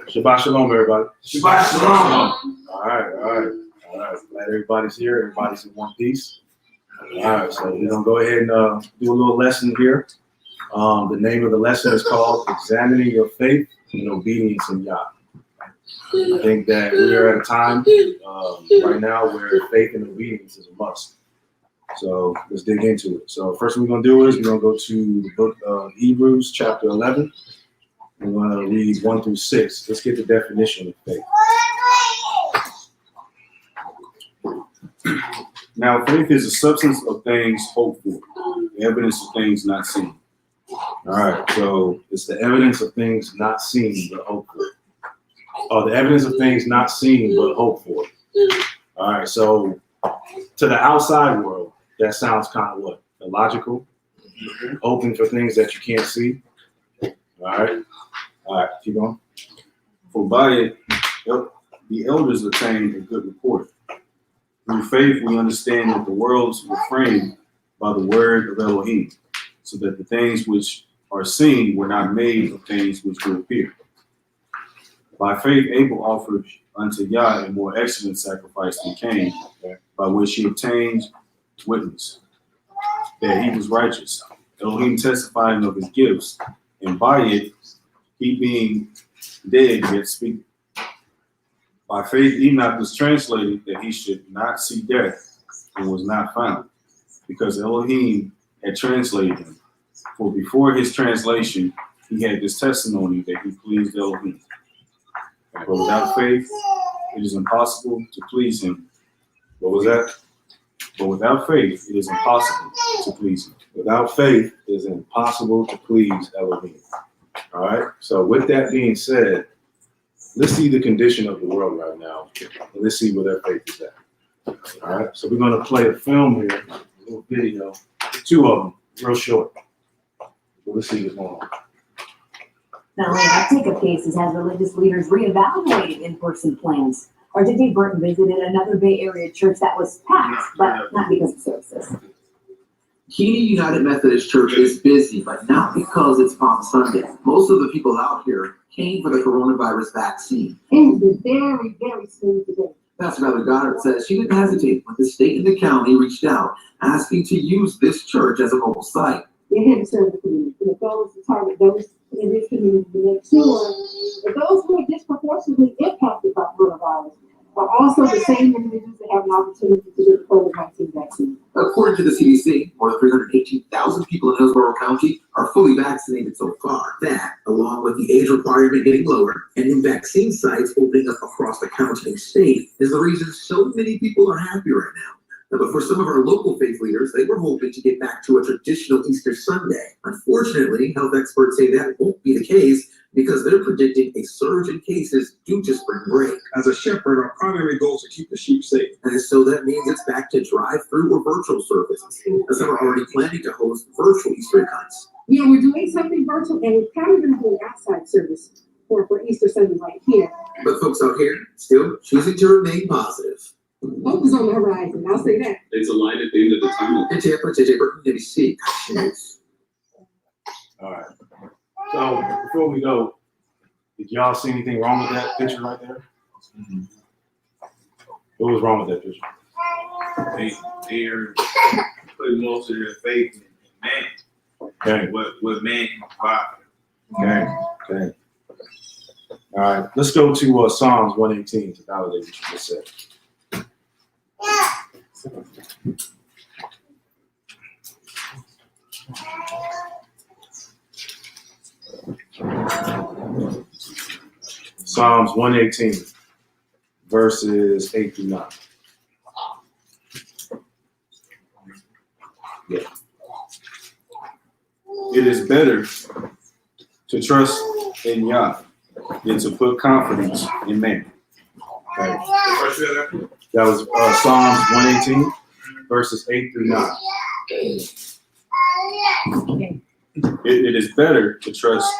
Shabbat Shalom, everybody. Shabbat Shalom. All right. Glad everybody's here. Everybody's in one piece. All right, so we're going to go ahead and do a little lesson here. The name of the lesson is called Examining Your Faith and Obedience in YAH. I think that we are at a time right now where faith and obedience is a must. So let's dig into it. So first thing we're going to do is we're going to go to the book of Hebrews, chapter 11. We're going to read 1 through 6. Let's get the definition of faith. Now, faith is the substance of things hoped for, the evidence of things not seen. All right, so it's the evidence of things not seen but hoped for. Oh, the evidence of things not seen but hoped for. All right, so to the outside world, that sounds kind of what? Illogical? Hoping for things that you can't see. All right, keep going. For by it, the elders attained a good report. Through faith, we understand that the worlds were framed by the word of Elohim, so that the things which are seen were not made of things which will appear. By faith, Abel offered unto Yah a more excellent sacrifice than Cain, by which he obtained witness that he was righteous, Elohim testifying of his gifts, and by it, he being dead yet speaking. By faith, Enoch was translated that he should not see death, and was not found, because Elohim had translated him. For before his translation, he had this testimony that he pleased Elohim. But without faith, it is impossible to please him. What was that? But without faith, it is impossible to please him. Without faith, it is impossible to please Elohim. All right, so with that being said, let's see the condition of the world right now. And let's see where their faith is at. All right, so we're going to play a film here, a little video, 2 of them, real short. So let's see what's going on. Not only uptake of cases has religious leaders reevaluated in-person plans. RJ Burton visited another Bay Area church that was packed, but not because of services. Keeney United Methodist Church is busy, but not because it's Palm Sunday. Most of the people out here came for the coronavirus vaccine. It's been very, very smooth today. Pastor Mother Goddard says she didn't hesitate when the state and the county reached out, asking to use this church as a mobile site. We're here to serve the community. And it goes to target those in this community to make sure that those who are disproportionately impacted by coronavirus are also the same individuals that have an opportunity to get the COVID-19 vaccine. According to the CDC, more than 318,000 people in Hillsborough County are fully vaccinated so far. That, along with the age requirement getting lower and new vaccine sites opening up across the county and state, is the reason so many people are happy right now. But for some of our local faith leaders, they were hoping to get back to a traditional Easter Sunday. Unfortunately, health experts say that won't be the case because they're predicting a surge in cases due to spring break. As a shepherd, our primary goal is to keep the sheep safe. And so that means it's back to drive-through or virtual services. As some are already planning to host virtual Easter hunts. You know, we're doing something virtual, and we're probably going to do an outside service for Easter Sunday right here. But folks out here still choosing to remain positive. Hope is on the horizon, I'll say that. It's a light at the end of the tunnel. And JJ Burton, NBC. All right. So before we go, did y'all see anything wrong with that picture right there? What was wrong with that picture? They're putting most of their faith in man. Okay. What man can provide. Okay. All right. Let's go to Psalms 118 to validate what you just said. Psalms 118, verses 8 through 9. Yeah. It is better to trust in Yah than to put confidence in man. Okay. That was Psalms 118, verses 8 through 9. It is better to trust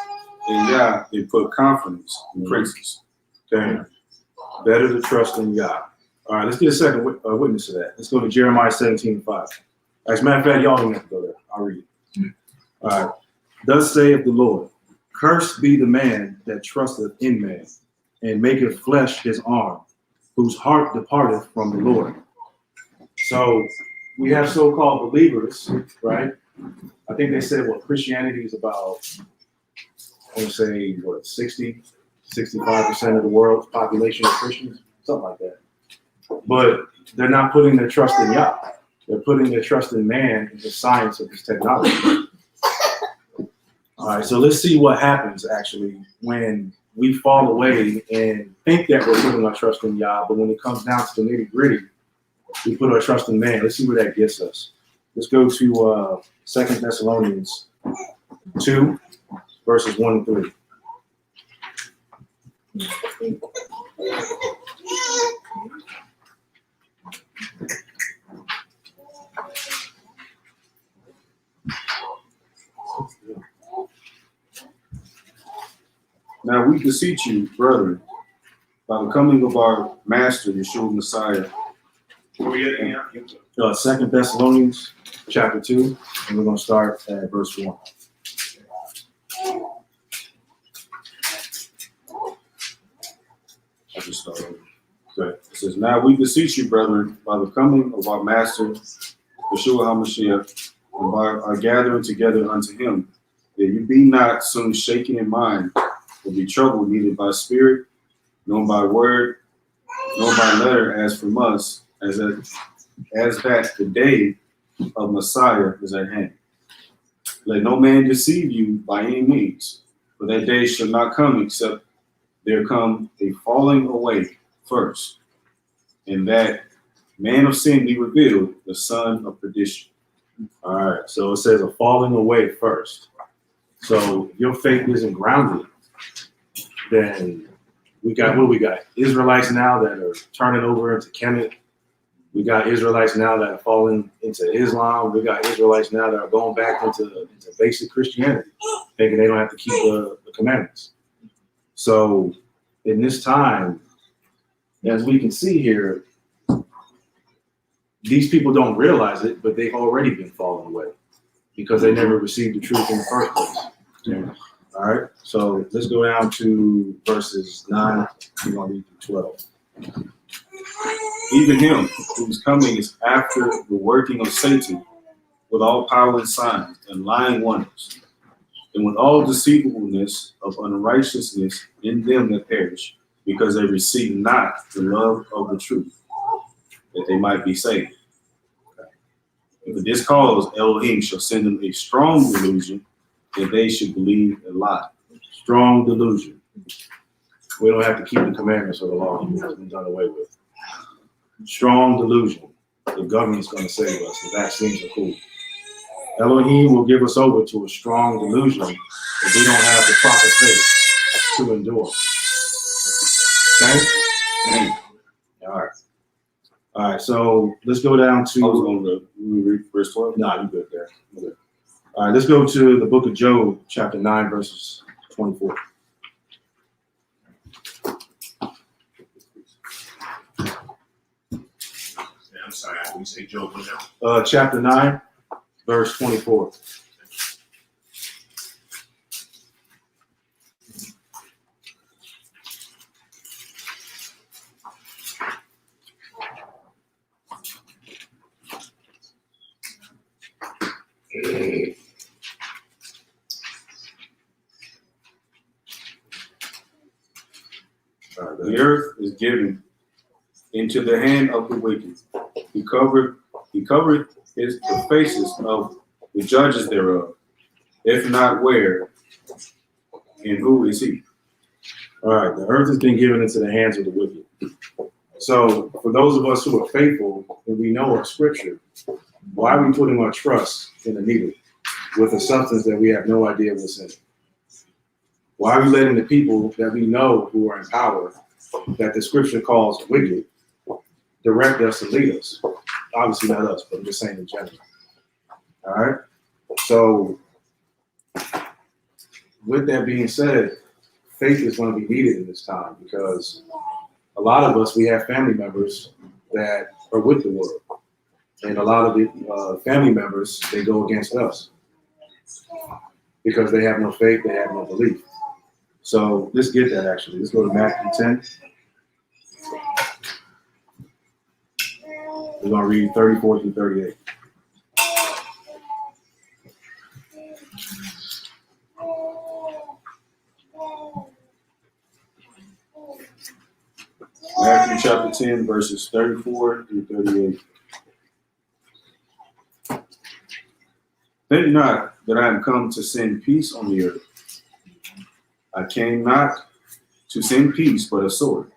in Yah than put confidence in princes. Okay. Better to trust in Yah. All right, let's get a second witness to that. Let's go to Jeremiah 17:5. As a matter of fact, y'all don't have to go there. I'll read it. All right. Thus saith the Lord, Cursed be the man that trusteth in man, and maketh flesh his arm, whose heart departeth from the Lord. So we have so-called believers, right? I think they said what Christianity is about, I want to say, what, 65% of the world's population of Christians, something like that. But they're not putting their trust in Yah. They're putting their trust in man and the science of this technology. All right, so let's see what happens actually when we fall away and think that we're putting our trust in Yah, but when it comes down to the nitty-gritty, we put our trust in man. Let's see where that gets us. Let's go to 2 Thessalonians 2, verses 1 and 3. Now we beseech you, brethren, by the coming of our Master, Yeshua Messiah. 2 Thessalonians chapter 2, and we're going to start at verse 1. I'll just start over. Okay. It says, now we beseech you, brethren, by the coming of our Master, Yeshua HaMashiach, and by our gathering together unto him, that you be not soon shaken in mind, or be troubled neither by spirit, nor by word, nor by letter, as from us, as that the day of Messiah is at hand. Let no man deceive you by any means, for that day shall not come except there come a falling away first, and that man of sin be revealed, the son of perdition. All right, so it says a falling away first. So if your faith isn't grounded, then we got Israelites now that are turning over into Kemet. We got Israelites now that are falling into Islam. We got Israelites now that are going back into basic Christianity, thinking they don't have to keep the commandments. So in this time, as we can see here, these people don't realize it, but they've already been falling away because they never received the truth in the first place. Yeah. All right, so let's go down to verses 9. We're going to read through 12. Even him whose coming is after the working of Satan, with all power and signs and lying wonders, and with all deceivableness of unrighteousness in them that perish, because they receive not the love of the truth, that they might be saved. And for this cause Elohim shall send them a strong delusion, that they should believe a lie. Strong delusion. We don't have to keep the commandments of the law. It's been done away with. Strong delusion. The government's going to save us. The vaccines are cool. Elohim will give us over to a strong delusion if we don't have the proper faith to endure. Okay? All right. All right, so let's go down to. I was going to read verse 12. Nah, you good there. Good. All right, let's go to the book of Job, chapter 9, verses 24. I'm sorry, I didn't say Job now. Chapter 9, verse 24. The earth is given into the hand of the wicked. He covered the faces of the judges thereof. If not, where and who is he? All right, the earth has been given into the hands of the wicked. So for those of us who are faithful and we know our scripture, why are we putting our trust in a needle with a substance that we have no idea what's in it? Why are we letting the people that we know who are in power, that the scripture calls wicked, direct us and lead us? Obviously not us, but I'm just saying in general. All right? So with that being said, faith is going to be needed in this time because a lot of us, we have family members that are with the world. And a lot of the family members, they go against us. because they have no faith, they have no belief. So let's get that actually. Let's go to Matthew 10. We're going to read 34 through 38. Matthew chapter 10, verses 34 through 38. Think not that I am come to send peace on the earth. I came not to send peace, but a sword.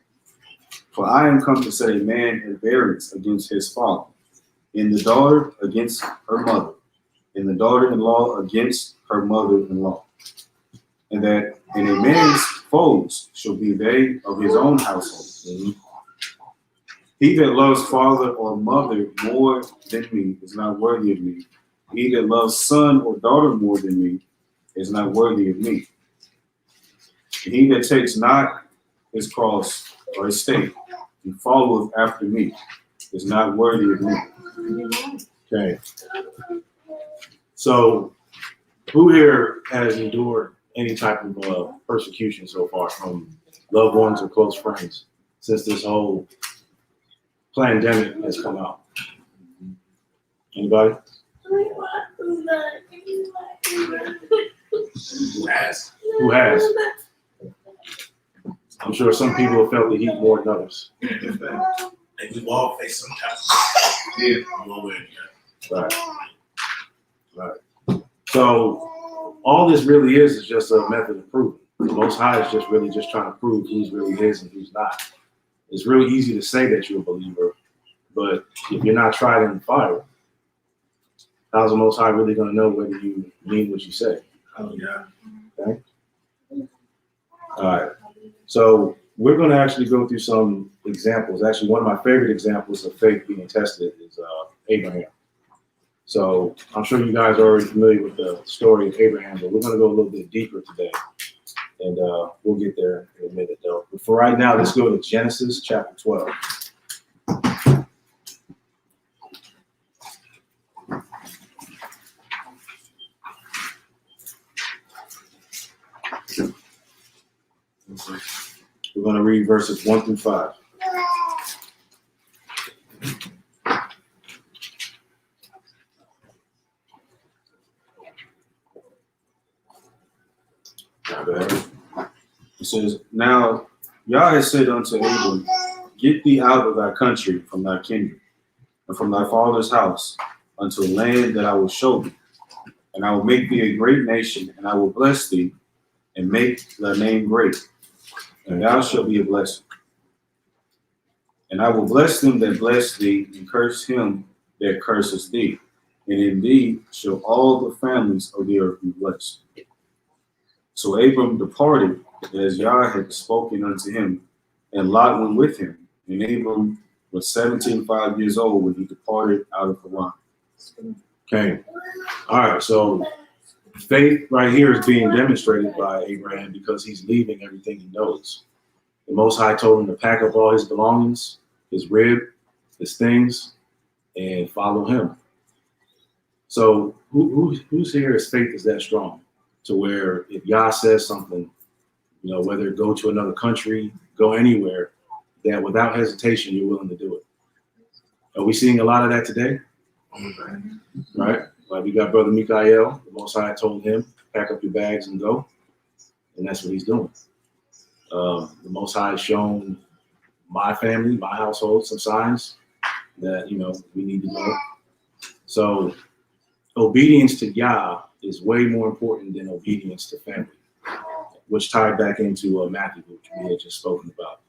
For I am come to set a man at variance against his father, and the daughter against her mother, and the daughter-in-law against her mother-in-law. And that in a man's foes shall be they of his own household. He that loves father or mother more than me is not worthy of me. He that loves son or daughter more than me is not worthy of me. And he that takes not his cross or his stake and followeth after me is not worthy of me. Okay. So who here has endured any type of persecution so far from loved ones or close friends since this whole pandemic has come out? Anybody? Who has? Who has? I'm sure some people have felt the heat more than others. And we've all faced some type of one way or the other. Right. Right. So all this really is just a method of proving. The Most High is just really just trying to prove who's really his and who's not. It's really easy to say that you're a believer, but if you're not tried in the fire, how's the Most High really going to know whether you mean what you say? Oh, yeah. Okay. All right. So we're going to actually go through some examples. Actually, one of my favorite examples of faith being tested is Abraham. So I'm sure you guys are already familiar with the story of Abraham, but we're going to go a little bit deeper today. And we'll get there in a minute, though. But for right now, let's go to Genesis chapter 12. We're going to read verses 1 through 5. It says, Now Yah has said unto Abram, Get thee out of thy country, from thy kindred, and from thy father's house, unto a land that I will show thee. And I will make thee a great nation, and I will bless thee, and make thy name great, and thou shalt be a blessing. And I will bless them that bless thee, and curse him that curses thee. And in thee shall all the families of the earth be blessed. So Abram departed, as Yah had spoken unto him, and Lot went with him. And Abram was 75 years old when he departed out of Haran. Okay. All right. So faith right here is being demonstrated by Abraham because he's leaving everything he knows. The Most High told him to pack up all his belongings, his rib, his things, and follow him. So who's here, his faith is that strong to where if Yah says something, you know, whether go to another country, go anywhere, that without hesitation, you're willing to do it. Are we seeing a lot of that today? Right? Like we got Brother Mikael, the Most High told him, pack up your bags and go. And that's what he's doing. The Most High has shown my family, my household, some signs that, you know, we need to go. So obedience to Yah is way more important than obedience to family, which tied back into Matthew, which we had just spoken about.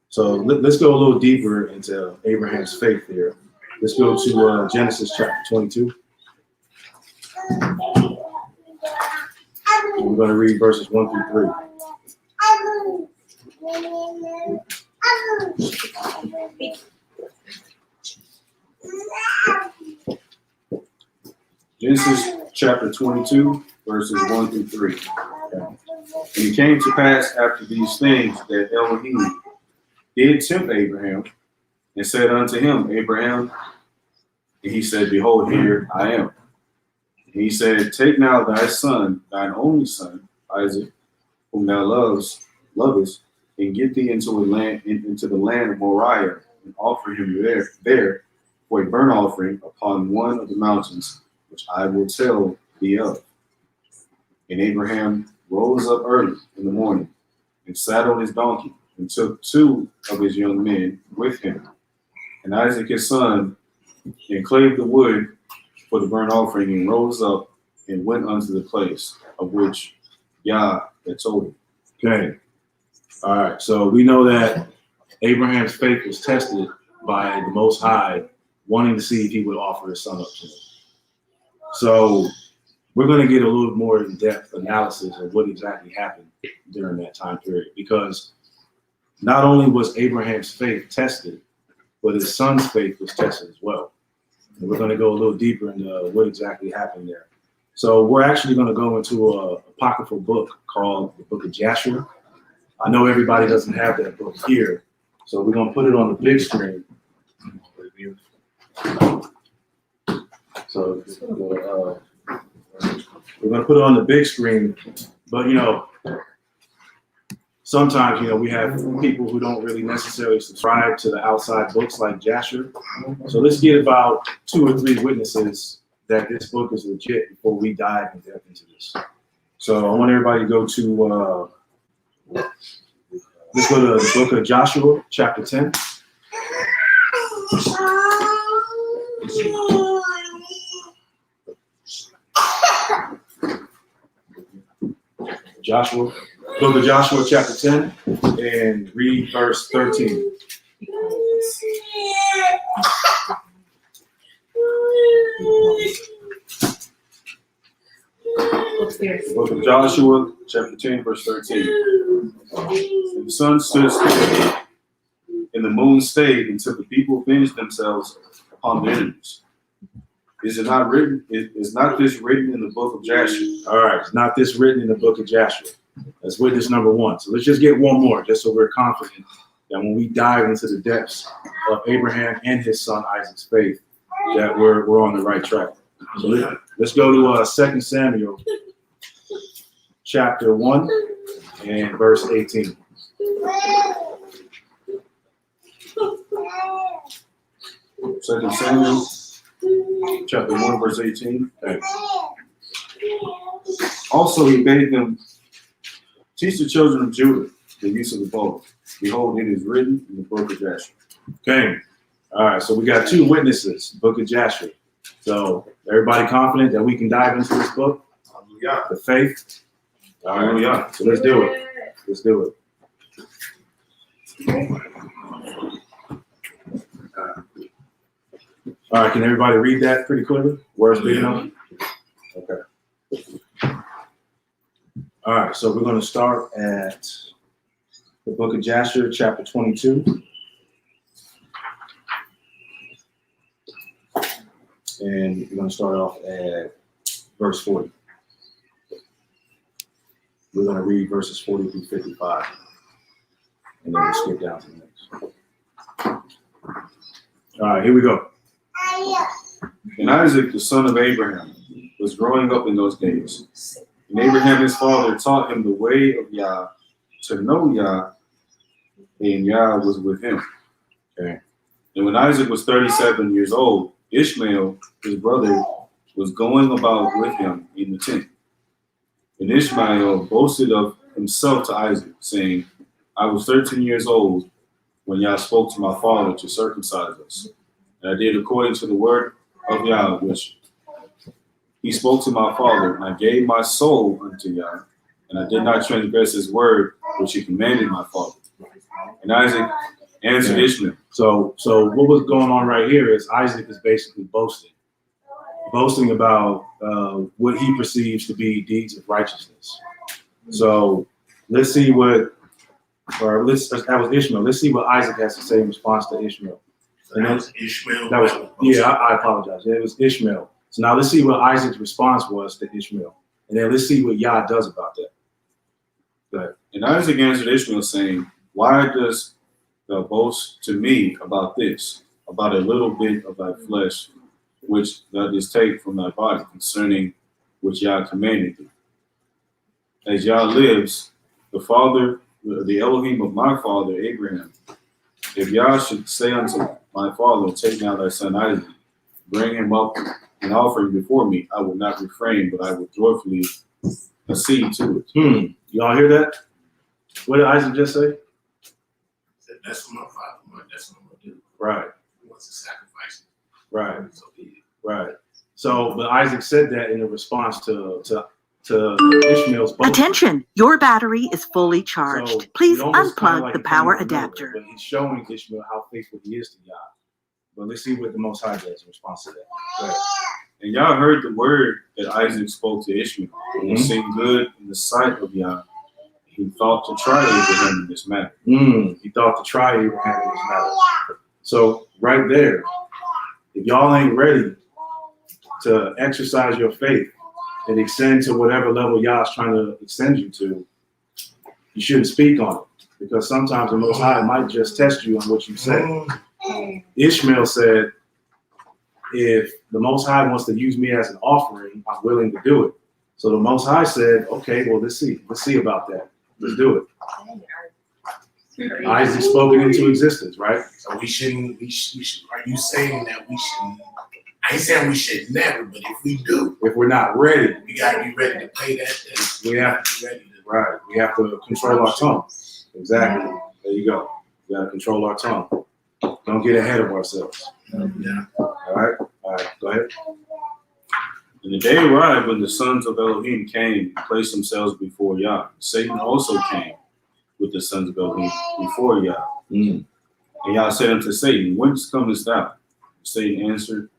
So let's go a little deeper into Abraham's faith here. Let's go to Genesis chapter 22. And we're going to read verses 1 through 3. Genesis chapter 22, verses 1 through 3. Okay. And it came to pass after these things that Elohim did tempt Abraham and said unto him, Abraham, and he said, Behold, here I am. And he said, take now thy son, thine only son, Isaac, whom thou lovest, and get thee into the land of Moriah, and offer him there for a burnt offering upon one of the mountains, which I will tell thee of. And Abraham rose up early in the morning, and saddled his donkey, and took 2 of his young men with him, and Isaac his son, and clave the wood for the burnt offering, and rose up and went unto the place of which YAH had told him. Okay. All right. So we know that Abraham's faith was tested by the Most High, wanting to see if he would offer his son up to him. So we're going to get a little more in-depth analysis of what exactly happened during that time period, because not only was Abraham's faith tested, but his son's faith was tested as well. And we're going to go a little deeper into what exactly happened there. So we're actually going to go into a apocryphal book called the Book of Joshua. I know everybody doesn't have that book here, so we're going to put it on the big screen. So we're going to put it on the big screen, but sometimes, we have people who don't really necessarily subscribe to the outside books like Joshua. So let's get about 2 or 3 witnesses that this book is legit before we dive in depth into this. So I want everybody to go to, let's go to the book of Joshua, chapter 10. Book of Joshua, chapter 10, and read verse 13. Book of Joshua, chapter 10, verse 13. And the sun stood still, and the moon stayed until the people avenged themselves upon their enemies. Is not this written in the book of Joshua? All right, it's not this written in the book of Joshua. That's witness number 1. So let's just get one more, just so we're confident that when we dive into the depths of Abraham and his son Isaac's faith, that we're on the right track. So let's go to 2 Samuel, chapter 1, and verse 18. Second Samuel, chapter 1, verse 18. Thanks. Also, he bade them teach the children of Judah the use of the bow. Behold, it is written in the book of Joshua. Okay. All right. So we got 2 witnesses, book of Joshua. So everybody confident that we can dive into this book? Hallelujah. The faith? All right. Yeah. So let's do it. Let's do it. All right. Can everybody read that pretty clearly? Words big enough? Okay. All right. So we're going to start at the book of Joshua, chapter 22. And we're going to start off at verse 40. We're going to read verses 40 through 55. And then we'll skip down to the next. All right, here we go. And Isaac, the son of Abraham, was growing up in those days. And Abraham, his father, taught him the way of YAH, to know YAH, and YAH was with him. Okay. And when Isaac was 37 years old, Ishmael, his brother, was going about with him in the tent. And Ishmael boasted of himself to Isaac, saying, I was 13 years old when YAH spoke to my father to circumcise us. And I did according to the word of YAH, which he spoke to my father, and I gave my soul unto YAH, and I did not transgress his word, which he commanded my father. And Isaac answered Ishmael. So what was going on right here is Isaac is basically boasting about what he perceives to be deeds of righteousness. So let's see that was Ishmael. Let's see what Isaac has to say in response to Ishmael. And That was Ishmael. I apologize. It was Ishmael. So now let's see what Isaac's response was to Ishmael. And then let's see what YAH does about that. Go ahead. And Isaac answered Ishmael, saying, why dost thou boast to me about this, about a little bit of thy flesh, which thou didst take from thy body, concerning which Yah commanded thee. As Yah lives, the Elohim of my father Abraham, if Yah should say unto my father, take now thy son Isaac, bring him up and offer him before me, I will not refrain, but I will joyfully accede to it. Y'all hear that? What did Isaac just say? Said, that's what my father wanted. That's what I'm gonna do. Right, He wants to sacrifice. right, So he right. So, but Isaac said that in a response to Ishmael's boast. Attention, your battery is fully So charged. Please it almost kinda unplug like the he came power out of nowhere, adapter. But he's showing Ishmael how faithful he is to Yah. But let's see what the Most High does in response to that. Go ahead. And Yah heard the word that Isaac spoke to Ishmael. Mhm. It seemed good in the sight of Yah. He thought to try Abraham in this matter. He thought to try Abraham in this matter. So right there, if y'all ain't ready to exercise your faith and extend to whatever level Yah's trying to extend you to, you shouldn't speak on it, because sometimes the Most High might just test you on what you say. Ishmael said, if the Most High wants to use me as an offering, I'm willing to do it. So the Most High said, okay, well, let's see about that. Let's do it. Isaac spoke it into existence, right? So we shouldn't. Are you saying that we shouldn't? I ain't saying we should never, but if we do, If we're not ready, we gotta be ready to pay that. we have to be ready to. right. We have to control our tongue. Exactly. There you go. We got to control our tongue. Don't get ahead of ourselves. Yeah. All right. Go ahead. And the day arrived when the sons of Elohim came and placed themselves before Yah. Satan also came with the sons of Elohim before Yah. And Yah said unto Satan, whence comest thou? Satan answered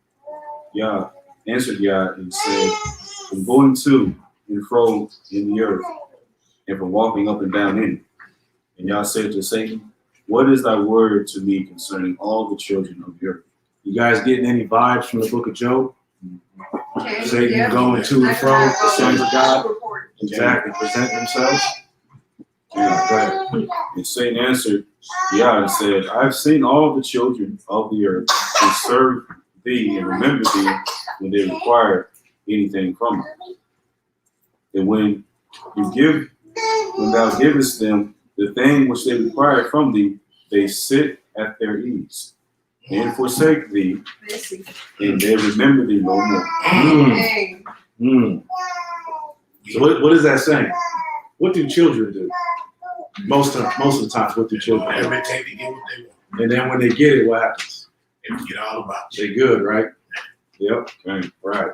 Yah and said, from going to and fro in the earth, and from walking up and down in it. And Yah said to Satan, what is thy word to me concerning all the children of the earth? You guys getting any vibes from the book of Job? Satan going to and fro, the sons of God. Exactly. Present themselves. Yeah, go ahead. And Satan answered Yah and said, I've seen all the children of the earth who serve thee and remember thee when they require anything from thee. And when thou givest them the thing which they require from thee, they sit at their ease and forsake thee, and they remember thee no more. So what is that saying? What do children do? Most of the times, what do children do? Whatever it take to get what they want. And then when they get it, what happens? They forget all about you. They good, right? Yep. Okay. Right.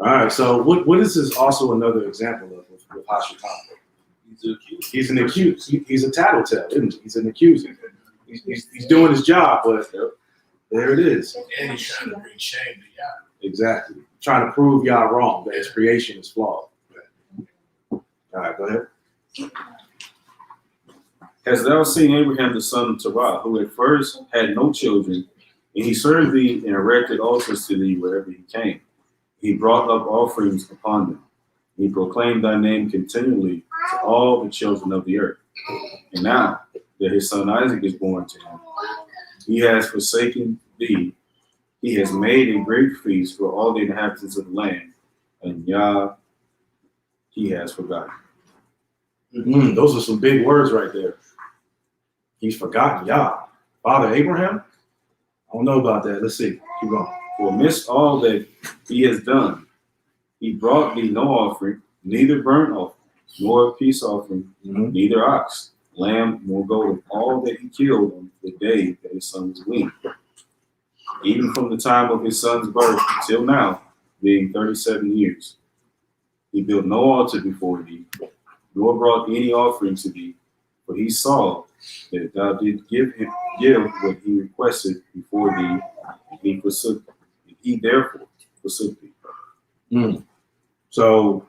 All right. So what is this also another example of with Hashatan? He's an accused. He's a tattletale, isn't he? He's an accuser. He's doing his job, but there it is. And he's trying to bring shame to Yah. Exactly. Trying to prove Yah wrong, that his creation is flawed. All right, go ahead. Hast thou seen Abraham the son of Terah, who at first had no children, and he served thee and erected altars to thee wherever he came? He brought up offerings upon them. He proclaimed thy name continually to all the children of the earth. And now that his son Isaac is born to him, he has forsaken thee. He has made a great feast for all the inhabitants of the land, and Yah he has forgotten. Those are some big words right there. He's forgotten Yah. Father Abraham? I don't know about that. Let's see. Keep going. For amidst all that he has done, he brought thee no offering, neither burnt offering, nor peace offering, neither ox, lamb, nor goat of all that he killed on the day that his son was weaned. Even from the time of his son's birth until now, being 37 years, he built no altar before thee, nor brought any offering to thee, for he saw that thou didst give what he requested before thee, and he forsook thee. And he therefore forsook thee. So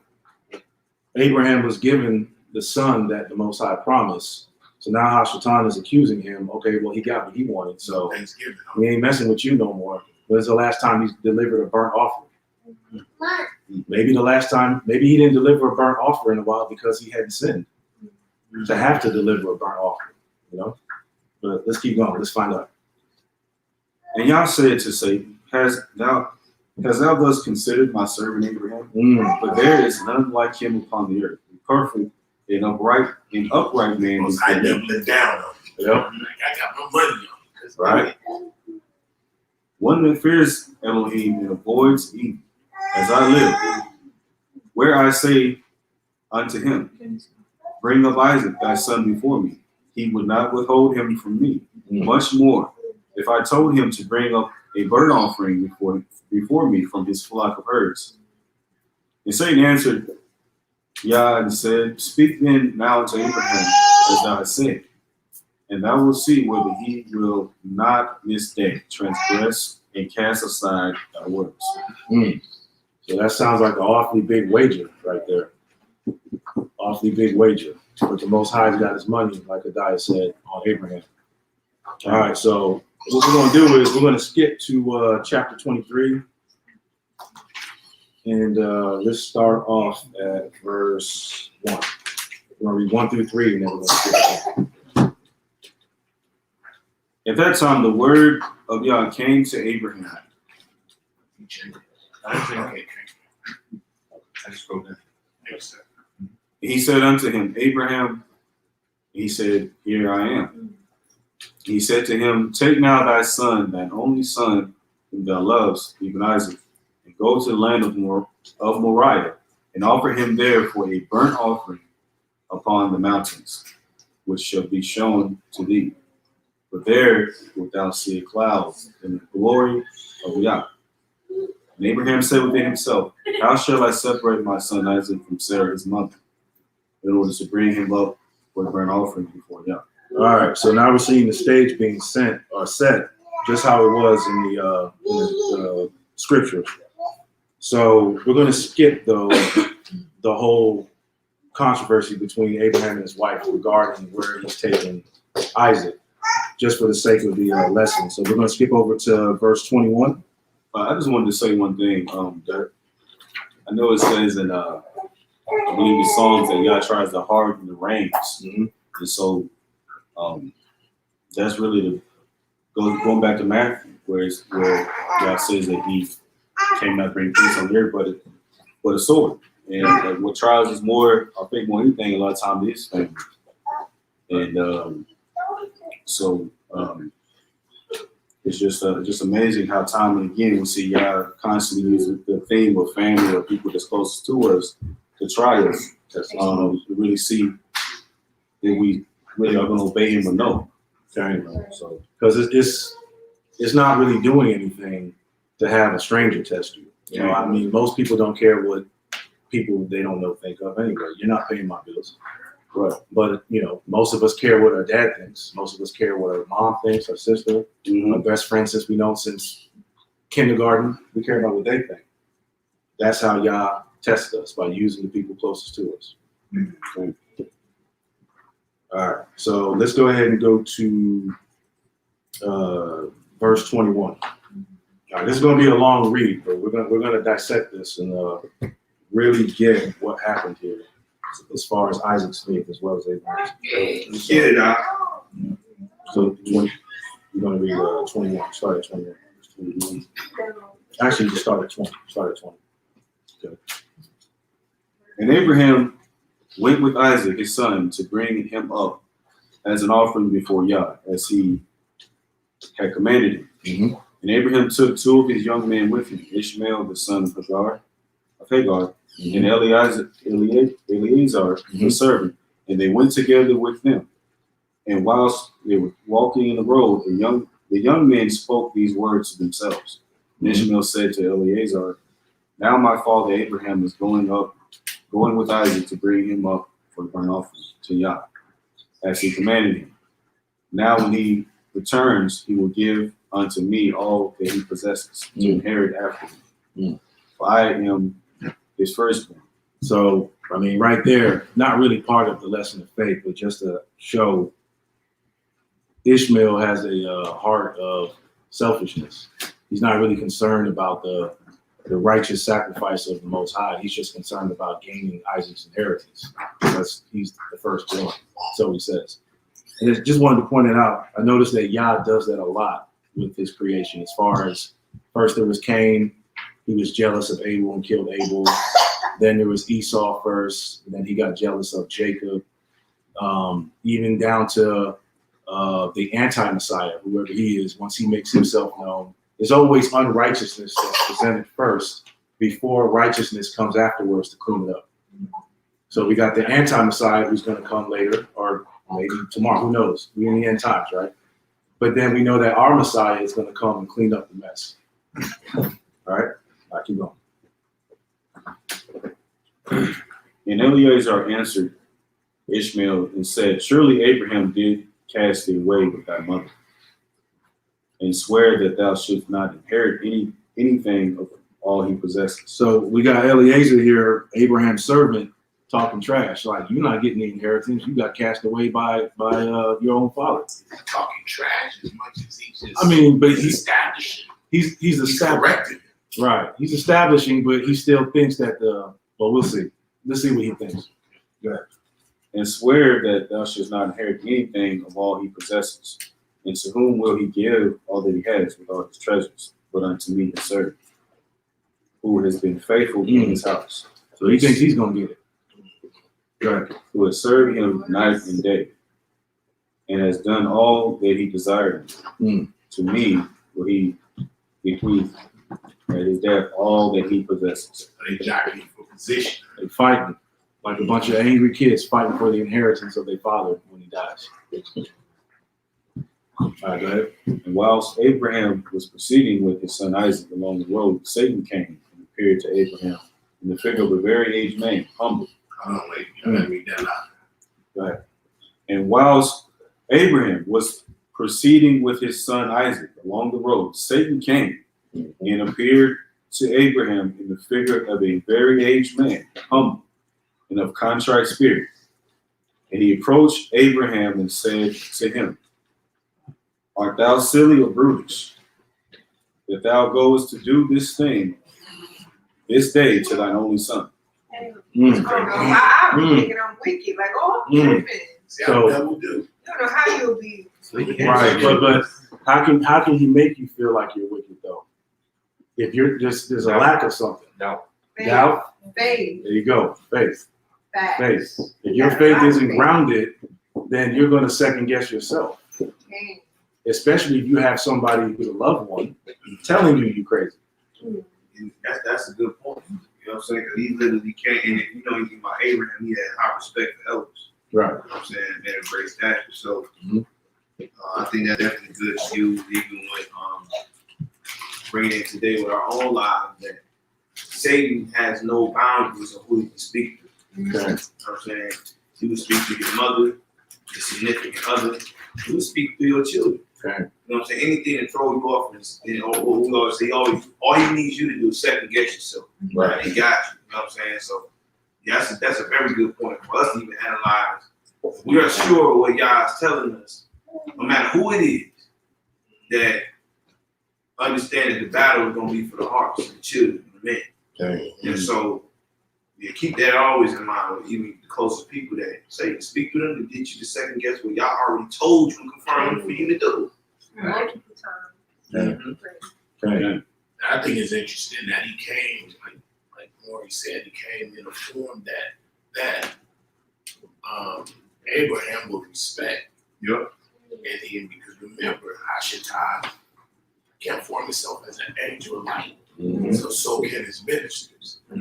Abraham was given the son that the Most High promised. So now Hashatan is accusing him. Okay, well, he got what he wanted, so Thanksgiving. we ain't messing with you no more. When's the last time he's delivered a burnt offering? Maybe the last time, maybe he didn't deliver a burnt offering in a while because he hadn't sinned to have to deliver a burnt offering, you know? But let's keep going. Let's find out. And Yah said to Satan, hast thou Hast thou thus considered my servant Abraham? But there is none like him upon the earth, a perfect and upright man. Most I never let down on. Yep. I got no money on. That's Right. One that fears Elohim and avoids evil, as I live, where I say unto him, bring up Isaac thy son before me. He would not withhold him from me. Much more, if I told him to bring up a burnt offering before me from his flock of herds. And Satan answered YAH and said, speak then now to Abraham as thou hast said, and thou wilt see whether he will not this day transgress and cast aside thy words. So that sounds like an awfully big wager right there. Awfully big wager. But the Most High's got his money, like Adiah said, on Abraham. All right, so what we're going to do is we're going to skip to chapter 23. And let's start off at verse 1. We're going to read 1 through 3, and then we're going to skip. At that time, the word of YAH came to Abraham. I just wrote that. He said unto him, Abraham, he said, here I am. He said to him, take now thy son, thine only son, whom thou lovest, even Isaac, and go to the land of Moriah, and offer him there for a burnt offering upon the mountains, which shall be shown to thee. For there wilt thou see a cloud and the glory of YAH. And Abraham said within himself, how shall I separate my son Isaac from Sarah his mother, in order to bring him up for the burnt offering before YAH? All right, so now we're seeing the stage being set, just how it was in the scriptures. So we're going to skip, though, the whole controversy between Abraham and his wife regarding where he's taking Isaac, just for the sake of the lesson. So we're going to skip over to verse 21. I just wanted to say one thing. That I know it says in, I believe the Psalms that YAH tries to harden the reins. And so that's really going back to Matthew, where YAH says that he came not to bring peace on the earth, but a sword. And what trials is more, I think more anything, a lot of times is family. And so it's just amazing how time and again we see YAH constantly use the theme of family or people that's closest to us to try us. To really see that we really are going to obey him or no. Okay. So because it's not really doing anything to have a stranger test you. You know, I mean, most people don't care what people they don't know think of anyway. You're not paying my bills. Right. But, you know, most of us care what our dad thinks. Most of us care what our mom thinks, our sister, our best friend since we know since kindergarten. We care about what they think. That's how YAH tests us, by using the people closest to us. Okay. All right. So let's go ahead and go to verse 21. All right, this is going to be a long read, but we're going to dissect this and really get what happened here, as far as Isaac's faith as well as Abraham's. So you're going to read 21. Start at 21. Actually, just start at 20. Start at 20. Okay. And Abraham went with Isaac his son to bring him up as an offering before YAH, as he had commanded him. And Abraham took two of his young men with him, Ishmael the son of Hagar, and Eleazar his servant, and they went together with them. And whilst they were walking in the road, the young men spoke these words to themselves. And Ishmael said to Eleazar, now my father Abraham is going with Isaac to bring him up for the burnt offering to YAH, as he commanded him. Now when he returns, he will give unto me all that he possesses to inherit after me. For I am his firstborn. So, I mean, right there, not really part of the lesson of faith, but just to show Ishmael has a heart of selfishness. He's not really concerned about the righteous sacrifice of the Most High. He's just concerned about gaining Isaac's inheritance because he's the firstborn. So he says. And I just wanted to point it out. I noticed that YAH does that a lot with his creation. As far as first there was Cain, he was jealous of Abel and killed Abel. Then there was Esau first, and then he got jealous of Jacob. Even down to the anti-Messiah, whoever he is, once he makes himself known, there's always unrighteousness that's presented first before righteousness comes afterwards to clean it up. So we got the anti-Messiah who's going to come later, or maybe tomorrow, who knows? We're in the end times, right? But then we know that our Messiah is going to come and clean up the mess. All right? I keep going. And Eleazar answered Ishmael and said, surely Abraham did cast thee away with thy mother, and swear that thou shouldst not inherit anything of all he possesses. So we got Eliezer here, Abraham's servant, talking trash. Like, you're not getting the inheritance. You got cast away by your own father. Talking trash as much as he just. I mean, but he's establishing. He's establishing. Correcting. Right. He's establishing, but he still thinks that well, we'll see. Let's see what he thinks. Go ahead. And swear that thou shouldst not inherit anything of all he possesses. And to whom will he give all that he has with all his treasures? But unto me his servant, who has been faithful in his house. So he thinks he's gonna get it. Go ahead. Who has served him night and day, and has done all that he desired. To me will he bequeath at his death all that he possesses. They jockeying for position. They fighting like a bunch of angry kids fighting for the inheritance of their father when he dies. All right, go ahead. And whilst Abraham was proceeding with his son Isaac along the road, Satan came and appeared to Abraham in the figure of a very aged man, humble. Hold on, wait. You gotta read that out. Right. And whilst Abraham was proceeding with his son Isaac along the road, Satan came and appeared to Abraham in the figure of a very aged man, humble and of contrite spirit. And he approached Abraham and said to him, art thou silly or brutish, that thou goest to do this thing this day to thine only son? I was thinking I'm wicked, like, oh, I'm tripping. See, So- I double do. I don't know how you'll be. Right, but how can he make you feel like you're wicked though? If you're just there's a lack of something. No. Doubt. Faith. There you go. Faith. Fact. Faith. If your faith isn't grounded, then you're going to second guess yourself. Okay. Especially if you have somebody who's a loved one telling you crazy. That's a good point. You know what I'm saying? Because he literally can't, and if you know anything about Abraham, he had high respect for elders. Right. You know what I'm saying? Man of great stature. So I think that's definitely good to use, even with bringing it today with our own lives, that Satan has no boundaries of who he can speak to. Okay. You know what I'm saying? He will speak to your mother, your significant other. He will speak to your children. Okay. You know what I'm saying? Anything to throw you off, we always say, all he needs you to do is second guess yourself. Right. And he got you. You know what I'm saying? So, yeah, that's a very good point for us to even analyze. We are sure of what YAH is telling us, no matter who it is, that understand that the battle is going to be for the hearts of the children and the men. Okay. And so, yeah, keep that always in mind with even the closest people that say, speak to them to get you to second guess what y'all already told you and confirmed for you to do. Multiple times. Okay. I think it's interesting that he came, like Maury said, he came in a form that Abraham would respect. Yep. And he, because remember, Echad can't form himself as an angel of light. So can his ministers. He's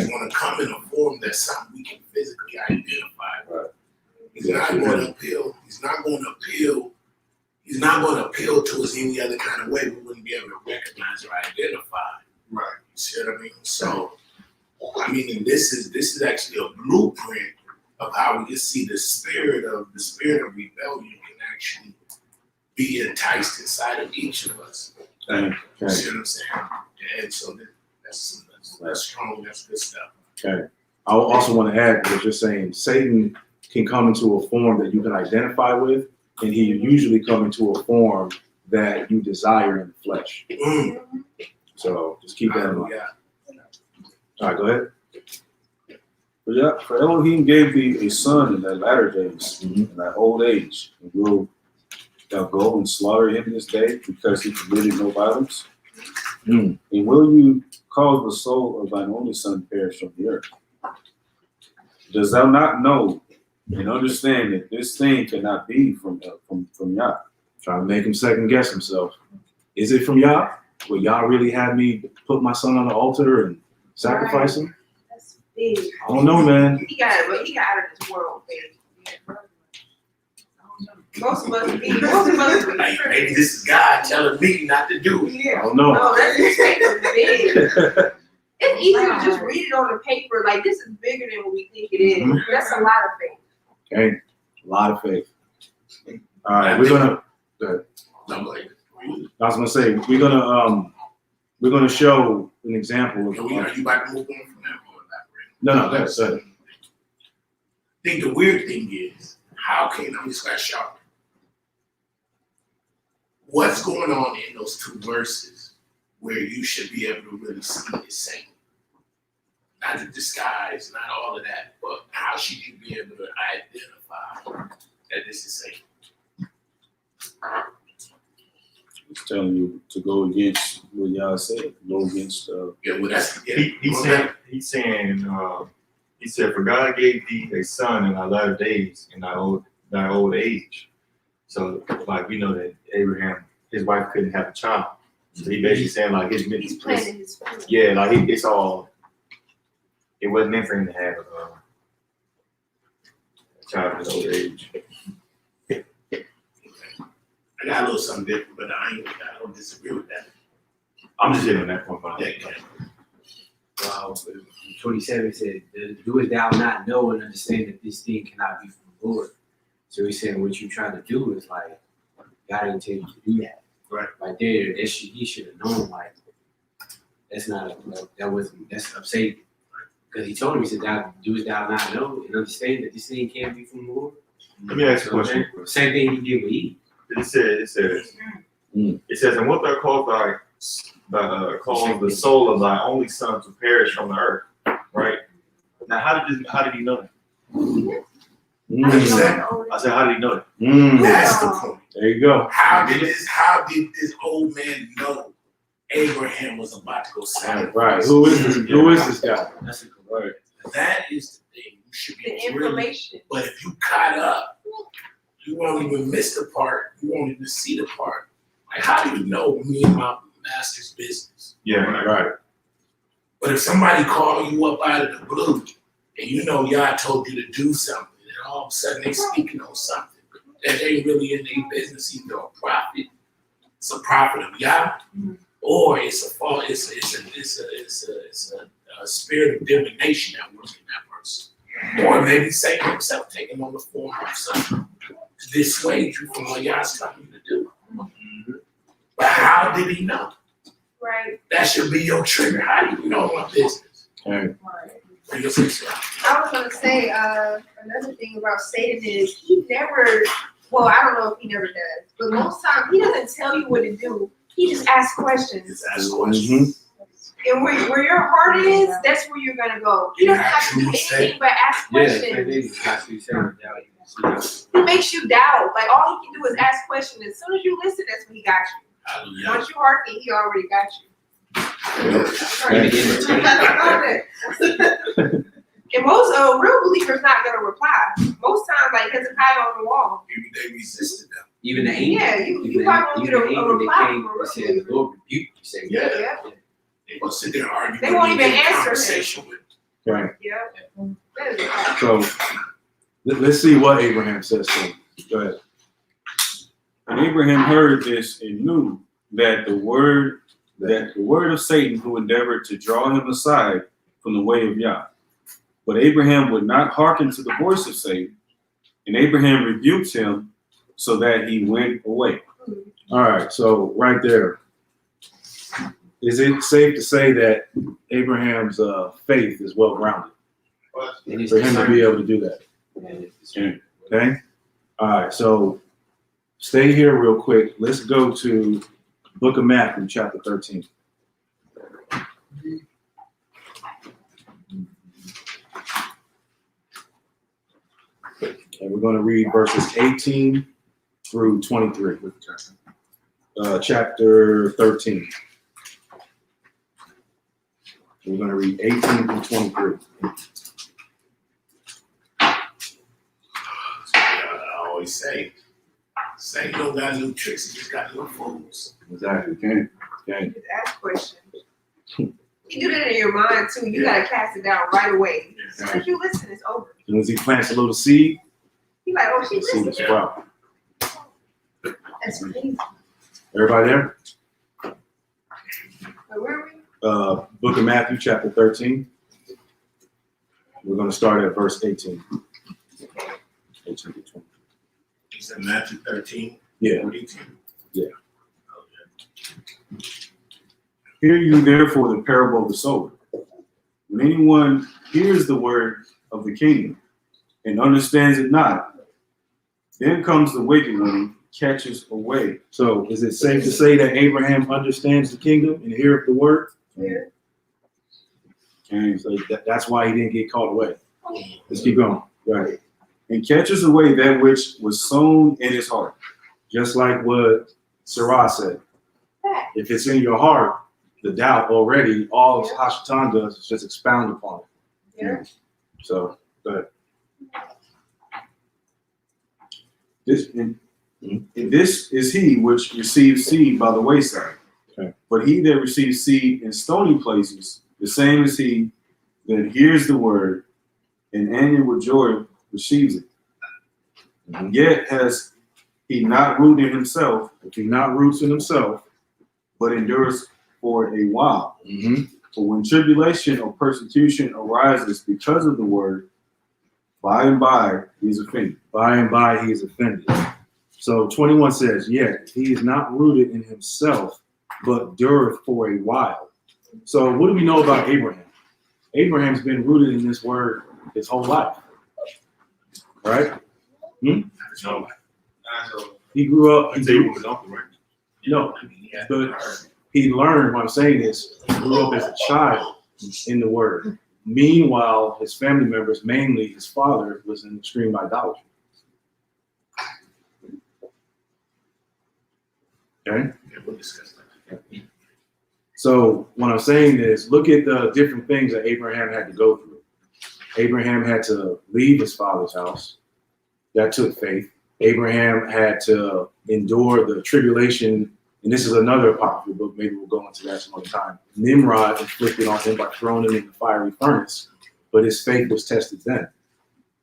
going to come in a form that's something we can physically identify. Right. He's not going to appeal. He's not going to appeal to us any other kind of way. We wouldn't be able to recognize or identify. Right. You see what I mean? So, I mean, and this is actually a blueprint of how we can see the spirit of rebellion can actually be enticed inside of each of us. Okay. You see what I'm saying? And so that's strong. That's good stuff. Okay. I also want to add what you're saying. Satan can come into a form that you can identify with, and he usually come into a form that you desire in the flesh. So just keep that in mind. All right, go ahead. For Elohim gave thee a son in thy latter days, in thy old age, and will thou go and slaughter him this day because he committed no violence? Mm. And will you cause the soul of thine only son to perish from the earth? Does thou not know and understand that this thing cannot be from Yah? Trying to make him second guess himself. Is it from Yah? Will Yah really have me put my son on the altar and sacrifice him? That's big. I don't know, man. He got out of this world, baby. Most of us be Like, maybe this is God telling me not to do it. I Yeah. don't know. No, that's big. It's easier to just read it on the paper. Like, this is bigger than what we think it is. Mhm. That's a lot of faith. Okay, a lot of faith. All right, we're gonna. Go ahead. I'm like, I was gonna say we're gonna show an example of. are you about to move on from that? No, that's it. I think the weird thing is, how can I'm just gonna shout? What's going on in those two verses where you should be able to really see the same? Not the disguise, not all of that, but how should you be able to identify that this is Satan? He's telling you to go against what Yah said. Go against. Yeah, well, that's He's saying, he said, for God gave thee a son in thy latter days, in thy old age. So, like, we know that Abraham, his wife couldn't have a child. So he basically saying, like, He's planting his food. yeah, like it's all. It wasn't meant for him to have a child in his old age. I got a little something different, but I don't disagree with that. I'm just hitting on that point. But Wow, 27 said, "Doest thou not know and understand that this thing cannot be from the Lord?" So he's saying what you're trying to do is like, God didn't tell you to do that. Right. Right there, he should have known, like, that's of Satan. Because he told him, he said, "Doest thou not know and understand that this thing can't be from the Lord?" let me ask you a question. Same thing he did with Eve. It says, and what thou cause the soul of thy only son to perish from the earth, right? Now, how did he know that? I said, how did he know that? That's the point. There you go. How did this old man know Abraham was about to go south? Right. Who is this guy? That's a good word. That is the thing. You should be The information. But if you caught up, you won't even miss the part. You won't even see the part. Like, how do you know me and my master's business? Yeah, Right. But if somebody called you up out of the blue and you know Yah told you to do something, and all of a sudden they speaking on something that ain't really in their business, either a prophet, it's a prophet of Yah, or it's a spirit of divination that works in that person. Or maybe Satan himself taking on the form of something to dissuade you from what Yah's telling you to do. But how did he know? Right. That should be your trigger. How do you know my business? Right. What do you think, sir? I was gonna say another thing about Satan is he never. Well, I don't know if he never does, but most times he doesn't tell you what to do. He just asks questions. Just ask questions. And where your heart is, that's where you're gonna go. You don't have to do anything but ask questions. He makes you doubt. Like, all he can do is ask questions. As soon as you listen, that's when he got you. Hallelujah. Once you hearken, he already got you. And most real believers not gonna reply. Most times, like Hezekiah on the wall. Maybe they resisted them. Even the angel. Yeah, you probably won't get a reply from a real Said, believer. "The Lord rebuke you." Say, Yeah. Yeah. They will sit there and argue. They won't with even you, have a answer him. conversation with you. Right. Yeah. That is a fact. So let's see what Abraham says to him. Go ahead. And Abraham heard this and knew that the word of Satan who endeavored to draw him aside from the way of Yah. But Abraham would not hearken to the voice of Satan, and Abraham rebuked him so that he went away. All right. So right there, is it safe to say that Abraham's faith is well grounded for him to be able to do that? Okay. All right. So stay here real quick. Let's go to Book of Matthew, chapter 13. And we're going to read verses 18 through 23. Chapter 13. We're going to read 18 through 23. I always say, Satan don't got no tricks, he just got no fools. Exactly. Okay. Okay. Just ask questions. You do that in your mind too. You gotta cast it down right away. As soon as you listen, it's over. As soon as he plants a little seed, You like, oh, she the seed will listened. sprout. That's crazy. Everybody there? Where are we? Book of Matthew, chapter 13. We're going to start at verse 18. 18 to 20. He said Matthew 13. Yeah. 42. Yeah. Okay. Hear you therefore the parable of the sower. When anyone hears the word of the kingdom and understands it not, then comes the wicked one, catches away. So is it safe to say that Abraham understands the kingdom and heareth the word? Yeah. Okay, so that's why he didn't get caught away. Let's keep going. Right. And catches away that which was sown in his heart. Just like what Sarah said. If it's in your heart, the doubt already, all Hashatan does is just expound upon it. Yeah. So, but And this is he which receives seed by the wayside. Okay. But he that receives seed in stony places, the same is he that hears the word and with joy receives it. And yet has he not rooted in himself, if he not roots in himself, but endures for a while. mm-hmm. For when tribulation or persecution arises because of the word, by and by he is offended. By and by he is offended. So 21 says, yet he is not rooted in himself, but dureth for a while. So what do we know about Abraham? Abraham's been rooted in this word his whole life. Right? No, He grew up. I tell you what was uncle, right? No, but he learned, what I'm saying is, he grew up as a child in the word. Meanwhile, his family members, mainly his father, was in extreme idolatry. Okay? Yeah, we'll discuss that. So what I'm saying is, look at the different things that Abraham had to go through. Abraham had to leave his father's house. That took faith. Abraham had to endure the tribulation, and this is another apocryphal book. Maybe we'll go into that some other time. Nimrod inflicted on him by throwing him in the fiery furnace, but his faith was tested then.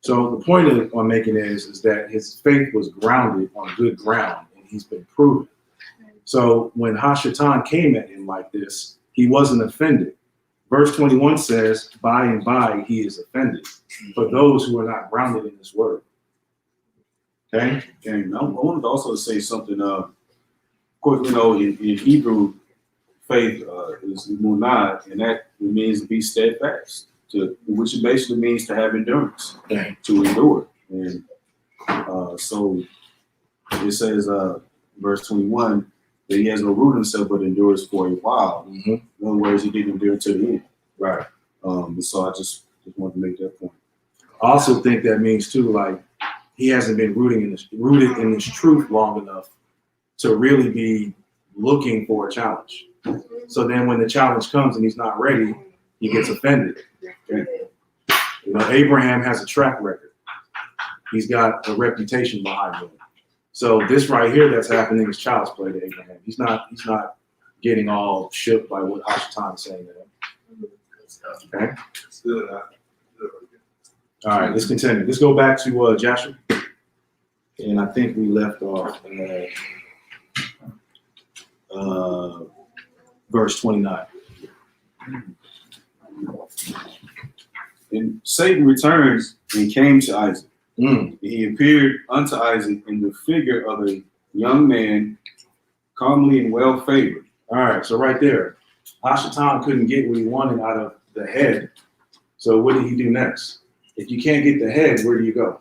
So the point I'm making is that his faith was grounded on good ground, and he's been proven. So when Hashatan came at him like this, he wasn't offended. Verse 21 says, by and by he is offended for those who are not grounded in this word. Okay? And I wanted to also say something. Of course, in Hebrew, faith is munah, and that means to be steadfast, which basically means to have endurance, to endure. And so it says, verse 21, that he has no root in himself, but endures for a while. Mm-hmm. In other words, he didn't endure to the end. Right. So I just wanted to make that point. I also think that means too, like, he hasn't been rooted in this truth long enough to really be looking for a challenge. So then when the challenge comes and he's not ready, he gets offended. Okay? Abraham has a track record. He's got a reputation behind him. So this right here that's happening is child's play to Abraham. He's not getting all shook by what Hashatan is saying to him. Okay? All right, let's continue. Let's go back to Joshua. And I think we left off verse 29. And Satan returned and came to Isaac. Mm. He appeared unto Isaac in the figure of a young man, comely and well favored. All right, so right there, Hashatan couldn't get what he wanted out of the head. So what did he do next? If you can't get the head, where do you go?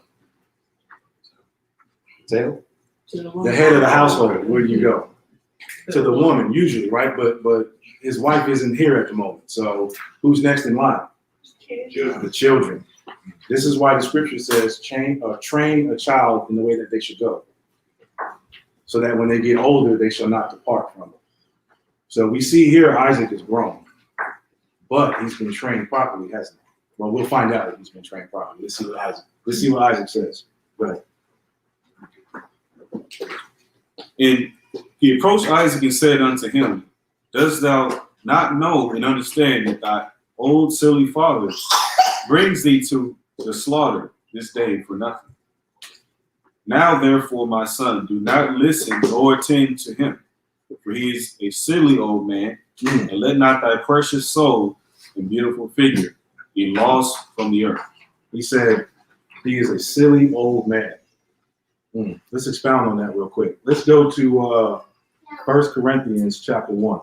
Tail? The head of the household, where do you go? To the woman, usually, right? But his wife isn't here at the moment. So who's next in line? The children. This is why the scripture says, train a child in the way that they should go, so that when they get older, they shall not depart from it. So we see here Isaac is grown. but he's been trained properly, hasn't he? Well, we'll find out if he's been trained properly. Let's see what Isaac says. Go ahead. And he approached Isaac and said unto him, Dost thou not know and understand that thy old silly father brings thee to the slaughter this day for nothing? Now therefore, my son, do not listen nor attend to him, for he is a silly old man, and let not thy precious soul and beautiful figure be lost from the earth. He said, he is a silly old man. Let's expound on that real quick. Let's go to 1 Corinthians chapter 1.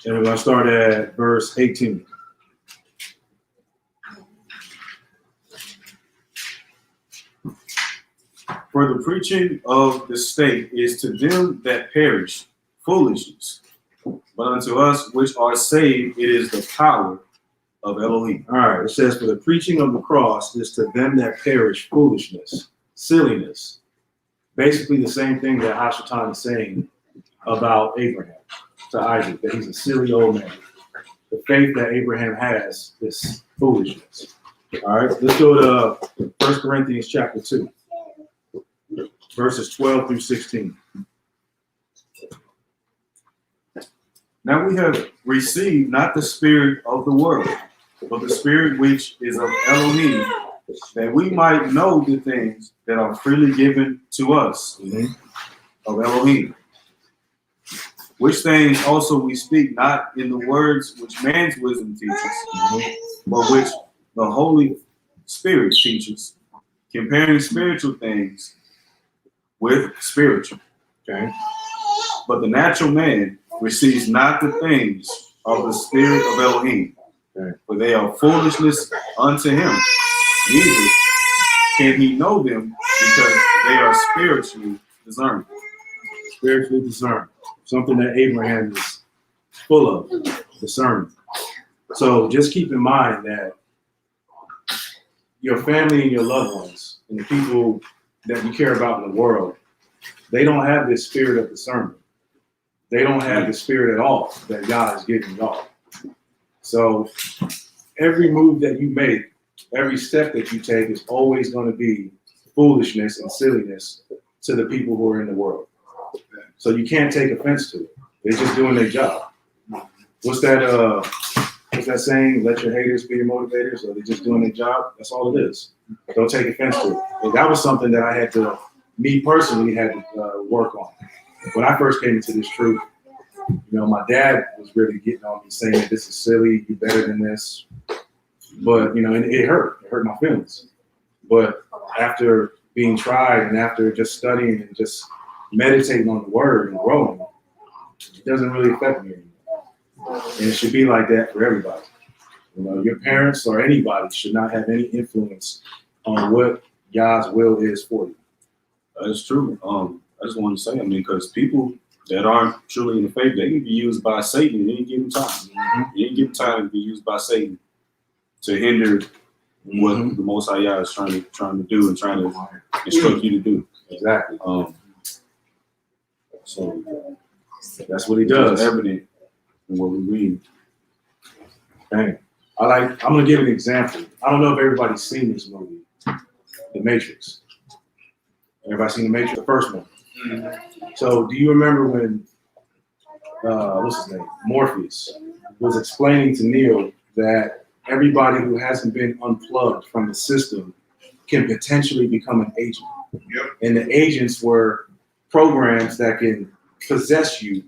And we're going to start at verse 18. For the preaching of the state is to them that perish foolishness, but unto us which are saved it is the power of Elohim. All right, it says, for the preaching of the cross is to them that perish foolishness, silliness. Basically the same thing that Hashatan is saying about Abraham to Isaac, that he's a silly old man. The faith that Abraham has is foolishness. All right, let's go to 1 Corinthians chapter 2, verses 12 through 16. Now we have received not the spirit of the world, but the spirit which is of Elohim, that we might know the things that are freely given to us of Elohim. Which things also we speak not in the words which man's wisdom teaches, but which the Holy Spirit teaches, comparing spiritual things with spiritual. Okay. But the natural man receives not the things of the spirit of Elohim, for they are foolishness unto him. Neither can he know them because they are spiritually discerned. Spiritually discerned. Something that Abraham is full of, discernment. So just keep in mind that your family and your loved ones and the people that you care about in the world, they don't have this spirit of discernment. They don't have the spirit at all that God is giving y'all. So every move that you make, every step that you take is always going to be foolishness and silliness to the people who are in the world. So you can't take offense to it. They're just doing their job. What's that saying? Let your haters be your motivators, or they're just doing their job. That's all it is. Don't take offense to it. And that was something that I had to, me personally, had to work on. When I first came into this truth, you know, my dad was really getting on me saying that this is silly, you're better than this. But, you know, and it hurt my feelings. But after being tried and after just studying and just meditating on the word and growing, it doesn't really affect me anymore. And it should be like that for everybody. You know, your parents or anybody should not have any influence on what God's will is for you. That's true. I just want to say, I mean, because people that aren't truly in the faith, they can be used by Satan at any given time. At any given time, to be used by Satan to hinder what the Most High YAH is trying to do and trying to instruct you to do. Exactly. So that's what he does. It's evident in what we read. Dang. I'm gonna give an example. I don't know if everybody's seen this movie, The Matrix. Everybody seen The Matrix, the first one? So do you remember when what's his name, Morpheus, was explaining to Neo that everybody who hasn't been unplugged from the system can potentially become an agent? And the agents were programs that can possess you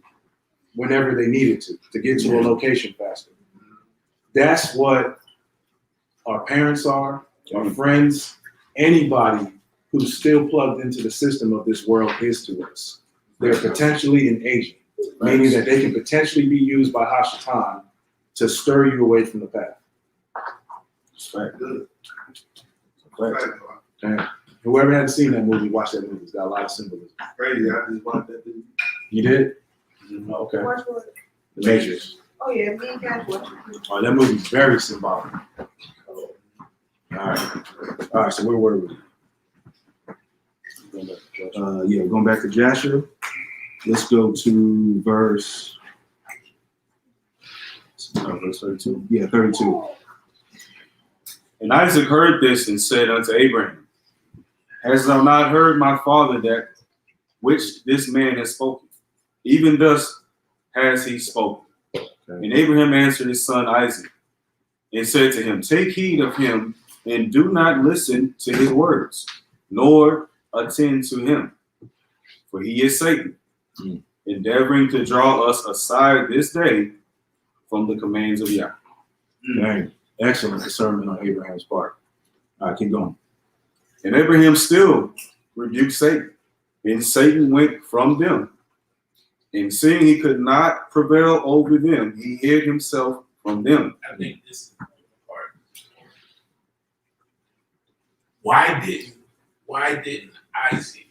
whenever they needed to get to a location faster. That's what our parents are, our friends, anybody who's still plugged into the system of this world is to us. They're potentially an agent, meaning that they can potentially be used by Hashatan to stir you away from the path. Right. Right. Whoever hasn't seen that movie, watch that movie. It's got a lot of symbolism. Crazy. I just watched that thing. You did? Okay. Watch what? The Matrix. Oh yeah, me and guys watch it. Oh, that movie's very symbolic. All right. So where were we? Yeah, going back to Joshua. Let's go to verse 32. Yeah, 32. And Isaac heard this and said unto Abraham, Hast thou not heard my father that which this man has spoken? Even thus has he spoken. And Abraham answered his son Isaac and said to him, Take heed of him and do not listen to his words, nor attend to him. For he is Satan, endeavoring to draw us aside this day from the commands of Yah. Dang. Excellent discernment on Abraham's part. All right, keep going. And Abraham still rebuked Satan, and Satan went from them. And seeing he could not prevail over them, he hid himself from them. I think this is the part. Why didn't Isaac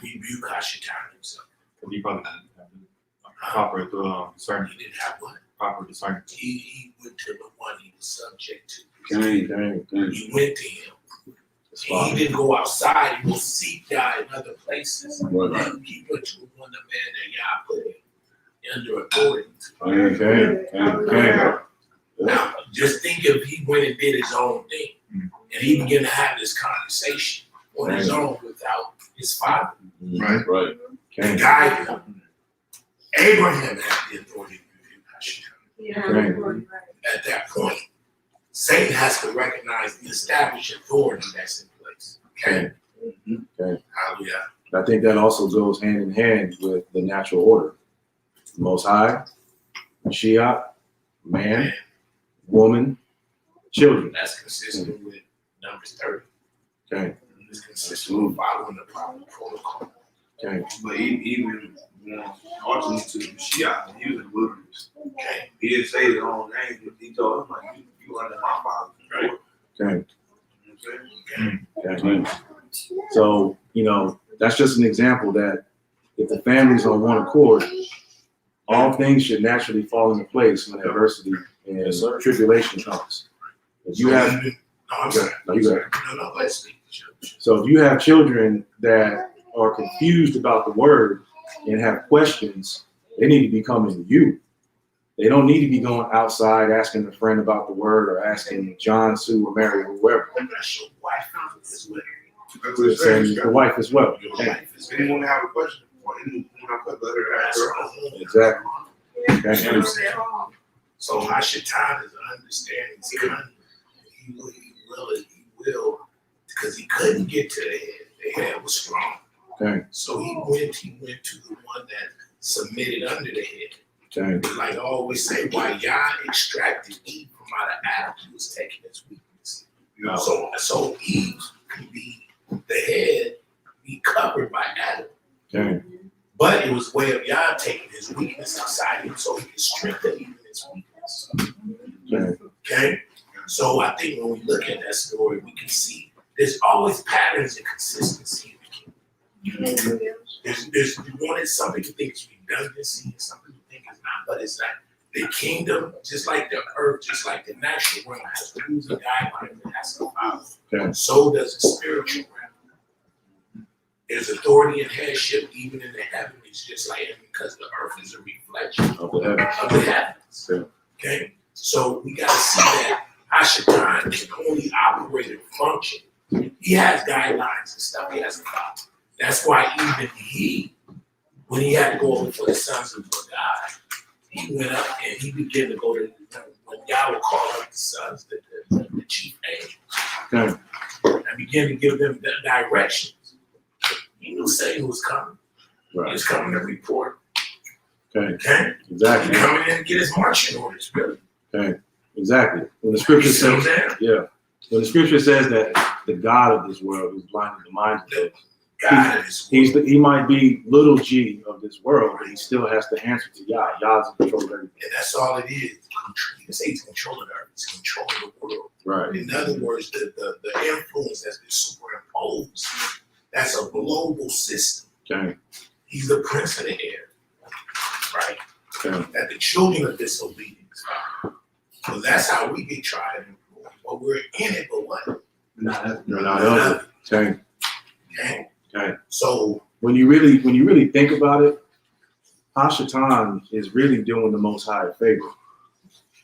rebuke Hashatan himself? Because he probably didn't have the proper discernment. He didn't have what? Proper discernment. He went to the one he was subject to. Dang. He went to him. He didn't go outside and go seek God in other places. He went to the one the man that Yah put him under authority. Now, just think if he went and did his own thing, and he began to have this conversation on his own without his father. Right. And guide him. Abraham had the authority to rebuke Hashatan. At that point, Satan has to recognize the established authority that's in place. Okay? Hallelujah. I think that also goes hand in hand with the natural order. Most High, Mashiach, man, woman, children. That's consistent with Numbers 30. Okay. It's consistent with following the proper protocol. Okay. But even ultimately to the Mashiach, he was in the wilderness. Okay. He didn't say his own name, but he told him, like, you under my father. Right? Okay. You know what I'm saying? Okay. So, that's just an example that if the family's on one accord, all things should naturally fall into place when adversity and tribulation comes. If you have, So if you have children that are confused about the word and have questions, they need to be coming to you. They don't need to be going outside asking a friend about the word or asking John, Sue, or Mary, or whoever. That's your wife as well. And the wife as well. Anyone have a question? Or anyone have a letter to Exactly. Okay. So Hashatan is understanding son. He will, because he couldn't get to the head. The head was strong. Okay. So he went to the one that submitted under the head. Okay. Like I always say, why YAH extracted Eve from out of Adam, he was taking his weakness. So Eve can be the head, be covered by Adam. Okay. But it was a way of YAH taking his weakness inside him so he could strengthen even his weakness. Okay? So I think when we look at that story, we can see there's always patterns and consistency in the kingdom. There's you wanted something you think is redundancy and something you think is not, but it's not. The kingdom, just like the earth, just like the natural realm, has rules and guidelines and has to follow. Okay. So does the spiritual realm. There's authority and headship even in the heavens, just like it, because the earth is a reflection of the heavens. Okay? So we got to see that Hashatan can only operate and function. He has guidelines and stuff he has to follow. That's why even he, when he had to go before the sons of God, he went up and he began to go to, when God would call up the sons, the chief angels, and began to give them the directions. He knew Satan was coming. Right. He was coming to report. Okay. Okay? Exactly. He coming in to get his marching orders, really. Okay. Exactly. When the scripture says, when the scripture says that the God of this world is blinding the minds of those, he might be little g of this world, but he still has to answer to Yah. Yah's in control of everything. And that's all it is. You can say he's controlling the earth. He's controlling the world. Right. In other words, the influence that's been superimposed imposed. That's a global system. Okay. He's the prince of the air, right? Okay. That the children of disobedience. So that's how we get tried and ruled. But we're in it, but what? You're not of it. Okay. Okay. Okay. So when you really think about it, Hashatan is really doing the Most High a favor.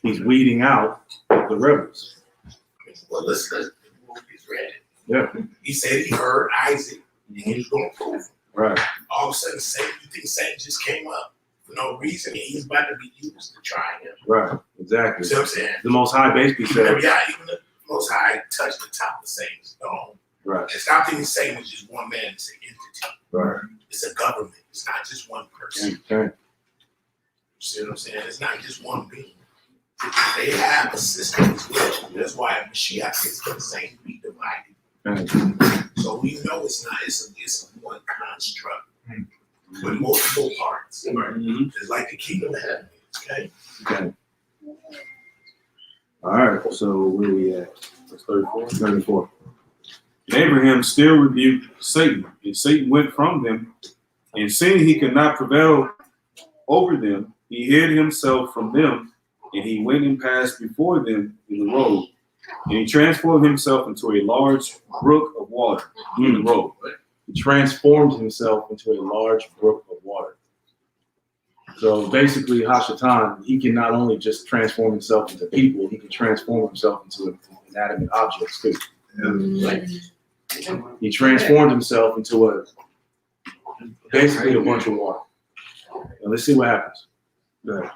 He's weeding out the rebels. well, let's he's ready. Yeah. He said he heard Isaac and he was gonna prove him. Right. All of a sudden, Satan, you think Satan just came up for no reason, and he's about to be used to try him. Right. You Exactly. see what I'm saying? The Most High basically Even said. the Most High touched the top of Satan's dome. Right. And stop thinking Satan is just one man, it's an entity. Right. It's a government. It's not just one person. Okay. You see what I'm saying? It's not just one being. They have a system as well. That's why Mashiach is the same be divided. Okay. So we know it's not, it's a one construct with multiple parts. It's like the kingdom of heaven, okay? Okay. All right. So where we at? That's 34. 34. And Abraham still rebuked Satan, and Satan went from them, and seeing he could not prevail over them, he hid himself from them, and he went and passed before them in the road, and he transformed himself into a large brook of water in the road. He transformed himself into a large brook of water. So basically, Hashatan, he can not only just transform himself into people, he can transform himself into inanimate objects too. Right? He transformed himself into basically a bunch of water. Now let's see what happens.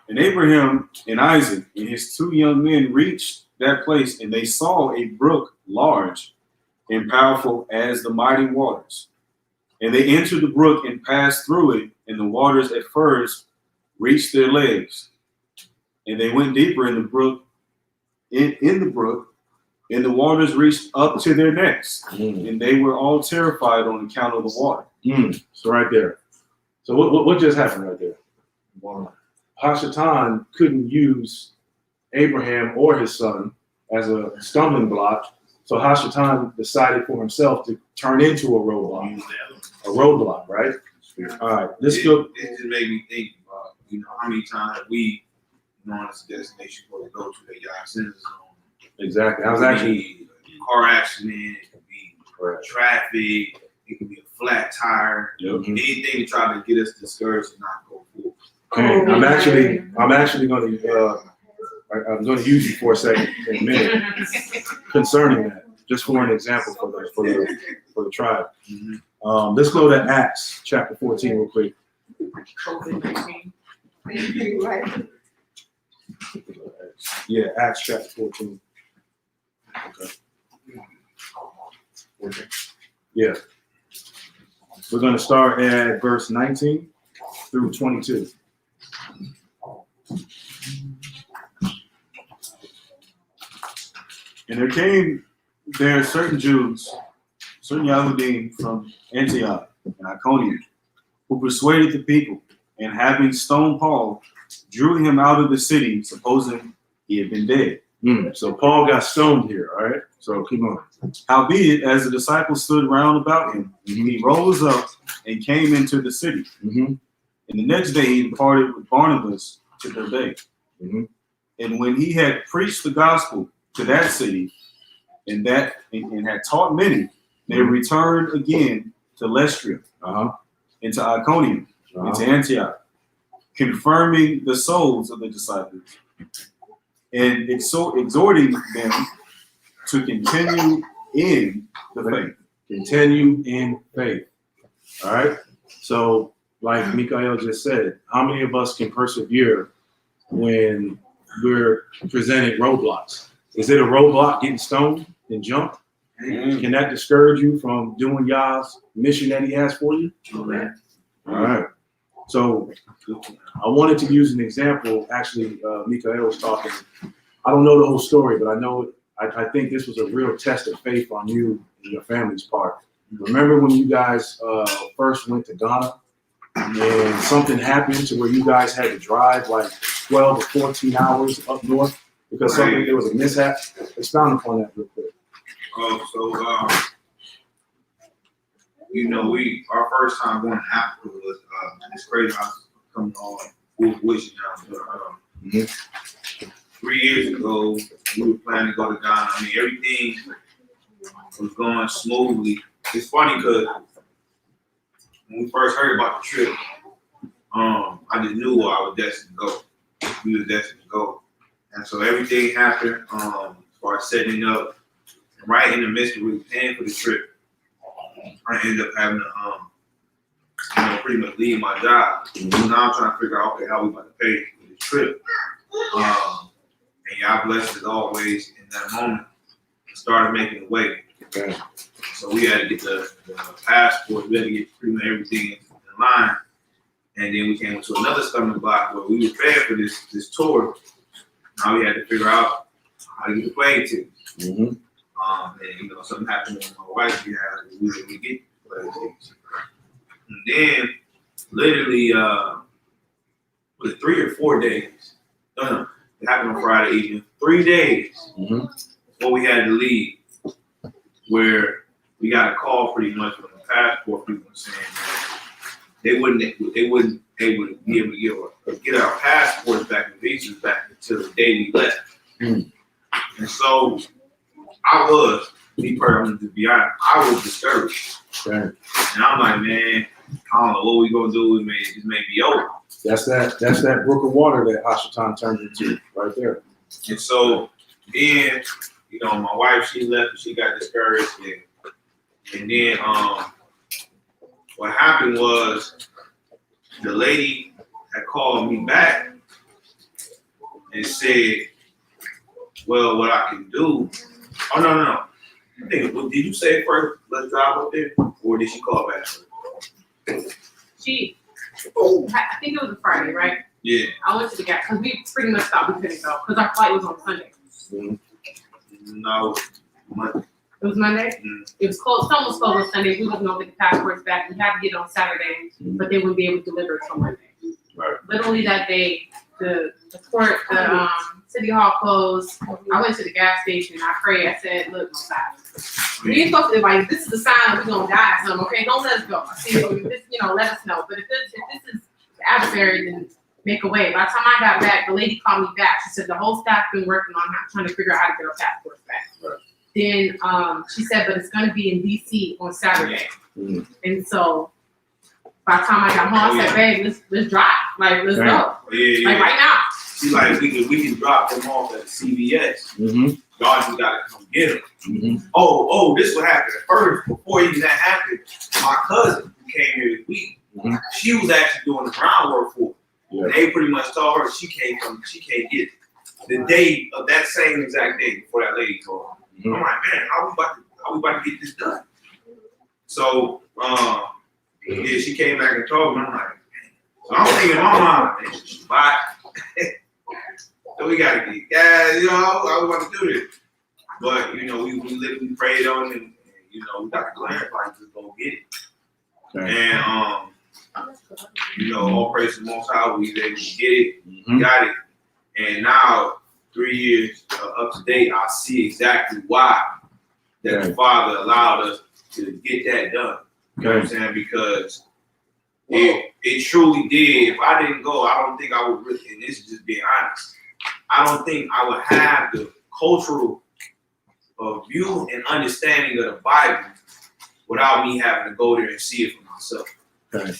And Abraham and Isaac and his two young men reached that place, and they saw a brook large and powerful as the mighty waters. And they entered the brook and passed through it, and the waters at first reached their legs. And they went deeper in the brook, in the brook, and the waters reached up to their necks. And they were all terrified on account of the water. So right there. So what just happened right there? Hashatan couldn't use Abraham or his son as a stumbling block. So Hashatan decided for himself to turn into a roadblock. A roadblock, right? All right, let's go. It just made me think about, how many times we, on this destination where we go to the YAH Center Zone. Exactly. I was actually a car accident, it could be traffic, it could be a flat tire, anything to try to get us discouraged and not go forward. Okay, I'm actually going to use you for a second in a minute concerning that, just for an example for the tribe. Let's go to Acts chapter 14 real quick. COVID-19. Yeah, Acts chapter 14. Okay. Yeah. We're going to start at verse 19 through 22. And there came there certain Jews, certain Yahudim from Antioch and Iconium, who persuaded the people, and having stoned Paul, drew him out of the city, supposing he had been dead. So Paul got stoned here, all right? So keep on. Howbeit, as the disciples stood round about him, he rose up and came into the city. And the next day he departed with Barnabas to Derbe. And when he had preached the gospel to that city, and had taught many, they returned again to Lystra, and to Iconium, and to Antioch, confirming the souls of the disciples, and exhorting them to continue in the faith. Continue in faith. All right. So, like Mikael just said, how many of us can persevere when we're presented roadblocks? Is it a roadblock getting stoned and jumped? Can that discourage you from doing Yah's mission that he has for you? All right. So I wanted to use an example. Actually, Mikael was talking. I don't know the whole story, but I think this was a real test of faith on you and your family's part. Remember when you guys first went to Ghana and something happened to where you guys had to drive like 12 or 14 hours up north because there was a mishap? Expound upon that real quick. you know, our first time going to Africa was it's crazy. I was coming on full wishing now. But 3 years ago, we were planning to go to Ghana. I mean, everything was going smoothly. It's funny because when we first heard about the trip, I just knew I was destined to go. We were destined to go. And so everything happened as far as setting up. Right in the midst of really paying for the trip, I ended up having to pretty much leave my job. So now I'm trying to figure out, okay, how we about to pay for the trip. And y'all blessed as always in that moment. Started making the way. Okay. So we had to get the passport, we had to get pretty much everything in line. And then we came to another stumbling block where we were paying for this tour. Now we had to figure out how to get the plane tickets. Mm-hmm. And you know, something happened with my wife. We didn't get the plane tickets. And then literally, was it 3 or 4 days? No, it happened on Friday evening. 3 days before we had to leave, where we got a call pretty much from the passport people saying they wouldn't able to be able to get our passports back and visas back until the day we left. And so I was, me personally, to be honest, I was discouraged. Okay. And I'm like, man, I don't know what we gonna do. It may be over. That's that brook of water that Hashatan turned into right there. And so then, you know, my wife, she left and she got discouraged. And then what happened was the lady had called me back and said, well, what I can do. Oh, no. I think, well, did you say first, let's drive up there? Or did she call back? I think it was a Friday, right? Yeah. I went to the gas because we pretty much thought we couldn't go because our flight was on Sunday. No, Monday. It was Monday? It was closed. Some was closed on Sunday. We wasn't going to get the passports back. We had to get it on Saturday, but they wouldn't be able to deliver it till Monday. Right. Literally that day, the court, the city hall closed. I went to the gas station. I prayed. I said, look, no time. We ain't supposed to, like, this is a sign we're going to die or something, okay? Don't let us go. I see, let us know. But if this is the adversary, then make a way. By the time I got back, the lady called me back. She said the whole staff been working on trying to figure out how to get our passports back. Right. Then she said, but it's going to be in DC on Saturday. And so by the time I got home, I said, babe, let's drive. Like, let's go. Yeah. Like right now. She's like, we can drop them off at CVS. Y'all just gotta come get them. Oh, this what happened. First, before even that happened, my cousin who came here this week, she was actually doing the groundwork for it. Yeah. They pretty much told her she can't get it. The day of that same exact day before that lady told her. I'm like, man, how we about to get this done? So yeah, she came back and told me. I'm like, so I'm thinking in my mind, man, bye. So we gotta get, how we about to do this? But you know, we literally prayed on it, and you know, we got the clarify to go get it. Okay. And you know, all praise to the Most High, we was able to get it, got it, and now 3 years up to date, I see exactly why that the Father allowed us to get that done. You know what I'm saying? Because it truly did. If I didn't go, I don't think I would really, and this is just being honest, I don't think I would have the cultural view and understanding of the Bible without me having to go there and see it for myself. Okay.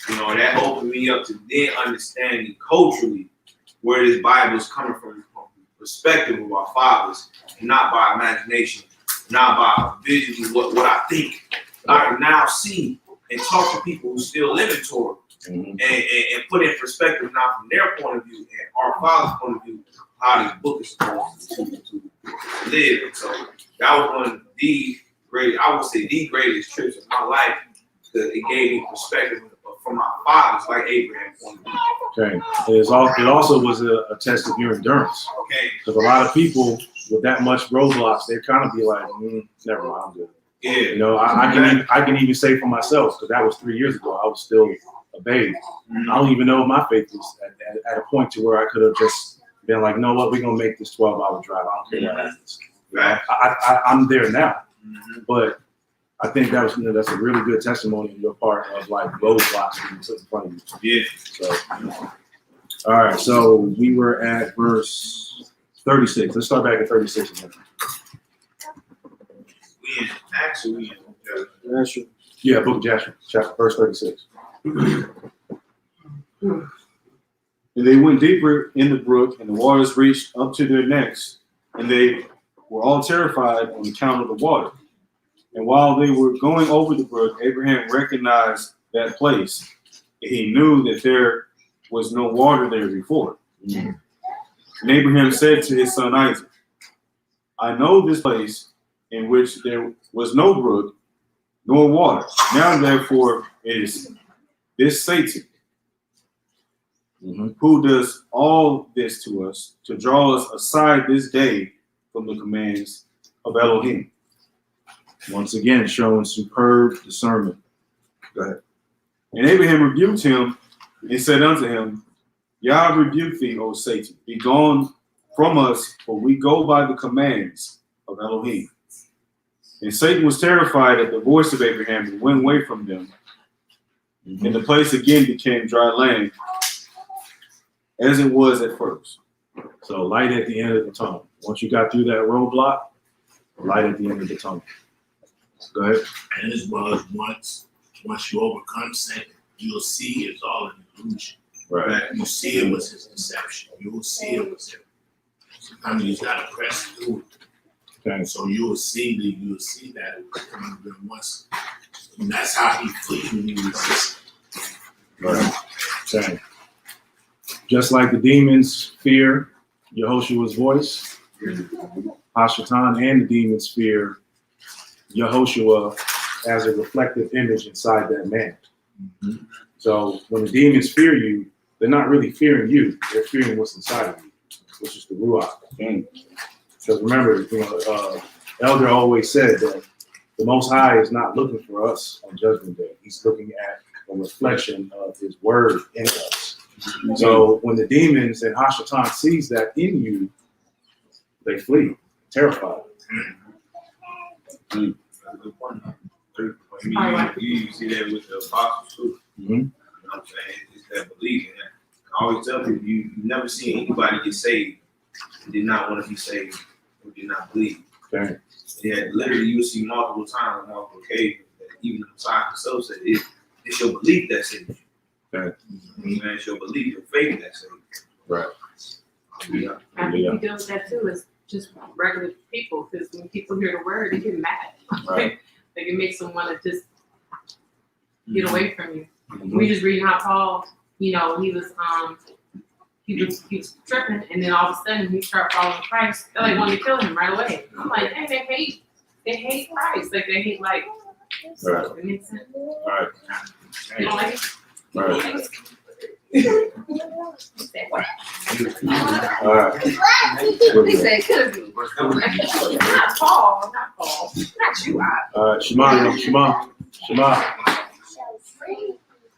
You know, that opened me up to then understanding culturally where this Bible is coming from the perspective of our fathers, not by imagination, not by vision, what I think. I can now see and talk to people who still live in Torah and put in perspective now from their point of view and our Father's point of view how this book is supposed to live. And so that was one of the greatest, I would say the greatest trips of my life, because it gave me perspective from my fathers, like Abraham's point of view. Okay. It also was a test of your endurance. Okay. Because a lot of people with that much roadblocks, they kind of be like, never mind, I'm good. Yeah. You know, I can even say for myself, because that was 3 years ago, I was still a babe. I don't even know if my faith was at a point to where I could have just been like, you know what, we're going to make this 12-hour drive. I don't care what happens. Right. I'm there now. But I think that was, that's a really good testimony on your part of like roadblocks being put in front of you. Yeah. So, all right. So we were at verse 36. Let's start back at 36 again. Yeah, book of Joshua, chapter verse 36. And they went deeper in the brook, and the waters reached up to their necks, and they were all terrified on account of the water. And while they were going over the brook, Abraham recognized that place. He knew that there was no water there before. And Abraham said to his son Isaac, I know this place in which there was no brook, nor water. Now, therefore, it is this Satan who does all this to us, to draw us aside this day from the commands of Elohim. Once again, showing superb discernment. Go ahead. And Abraham rebuked him and said unto him, Yah rebuke thee, O Satan, be gone from us, for we go by the commands of Elohim. And Satan was terrified at the voice of Abraham and went away from them. And the place again became dry land, as it was at first. So light at the end of the tunnel. Once you got through that roadblock, light at the end of the tunnel. Go ahead. And as well as once you overcome Satan, you'll see it's all an illusion. Right. You see it was his deception. You will see it was him. Sometimes you just gotta press through it. Okay. So you'll see that once, and that's how he flees when he resists. Right. Okay. Just like the demons fear Yehoshua's voice, Hashatan and the demons fear Yehoshua as a reflective image inside that man. So when the demons fear you, they're not really fearing you; they're fearing what's inside of you, which is the ruach. Because remember, Elder always said that the Most High is not looking for us on Judgment Day; He's looking at a reflection of His Word in us. So when the demons and Hashatan sees that in you, they flee, terrified. You see that with the apostles too. You know what I'm saying? It's that believing that. I always tell people you never see anybody get saved who did not want to be saved, who did not believe. Okay. Yeah, literally you will see multiple times, multiple occasions that even the Messiah himself said it's your belief that saves you. Okay. It's your belief, your faith that saves you. Right. Yeah. I think we deal with that too, is just regular people, because when people hear the word, they get mad. Right. Like it makes them want to just get away from you. We just reading how Paul, he was tripping, and then all of a sudden he started following Christ. They're like wanting to kill him right away. I'm like, hey, they hate Christ. Like they hate Right. it makes sense. Right. You don't like it? Right. All right. He said, could be. Not Paul. Not you, All right, Shema.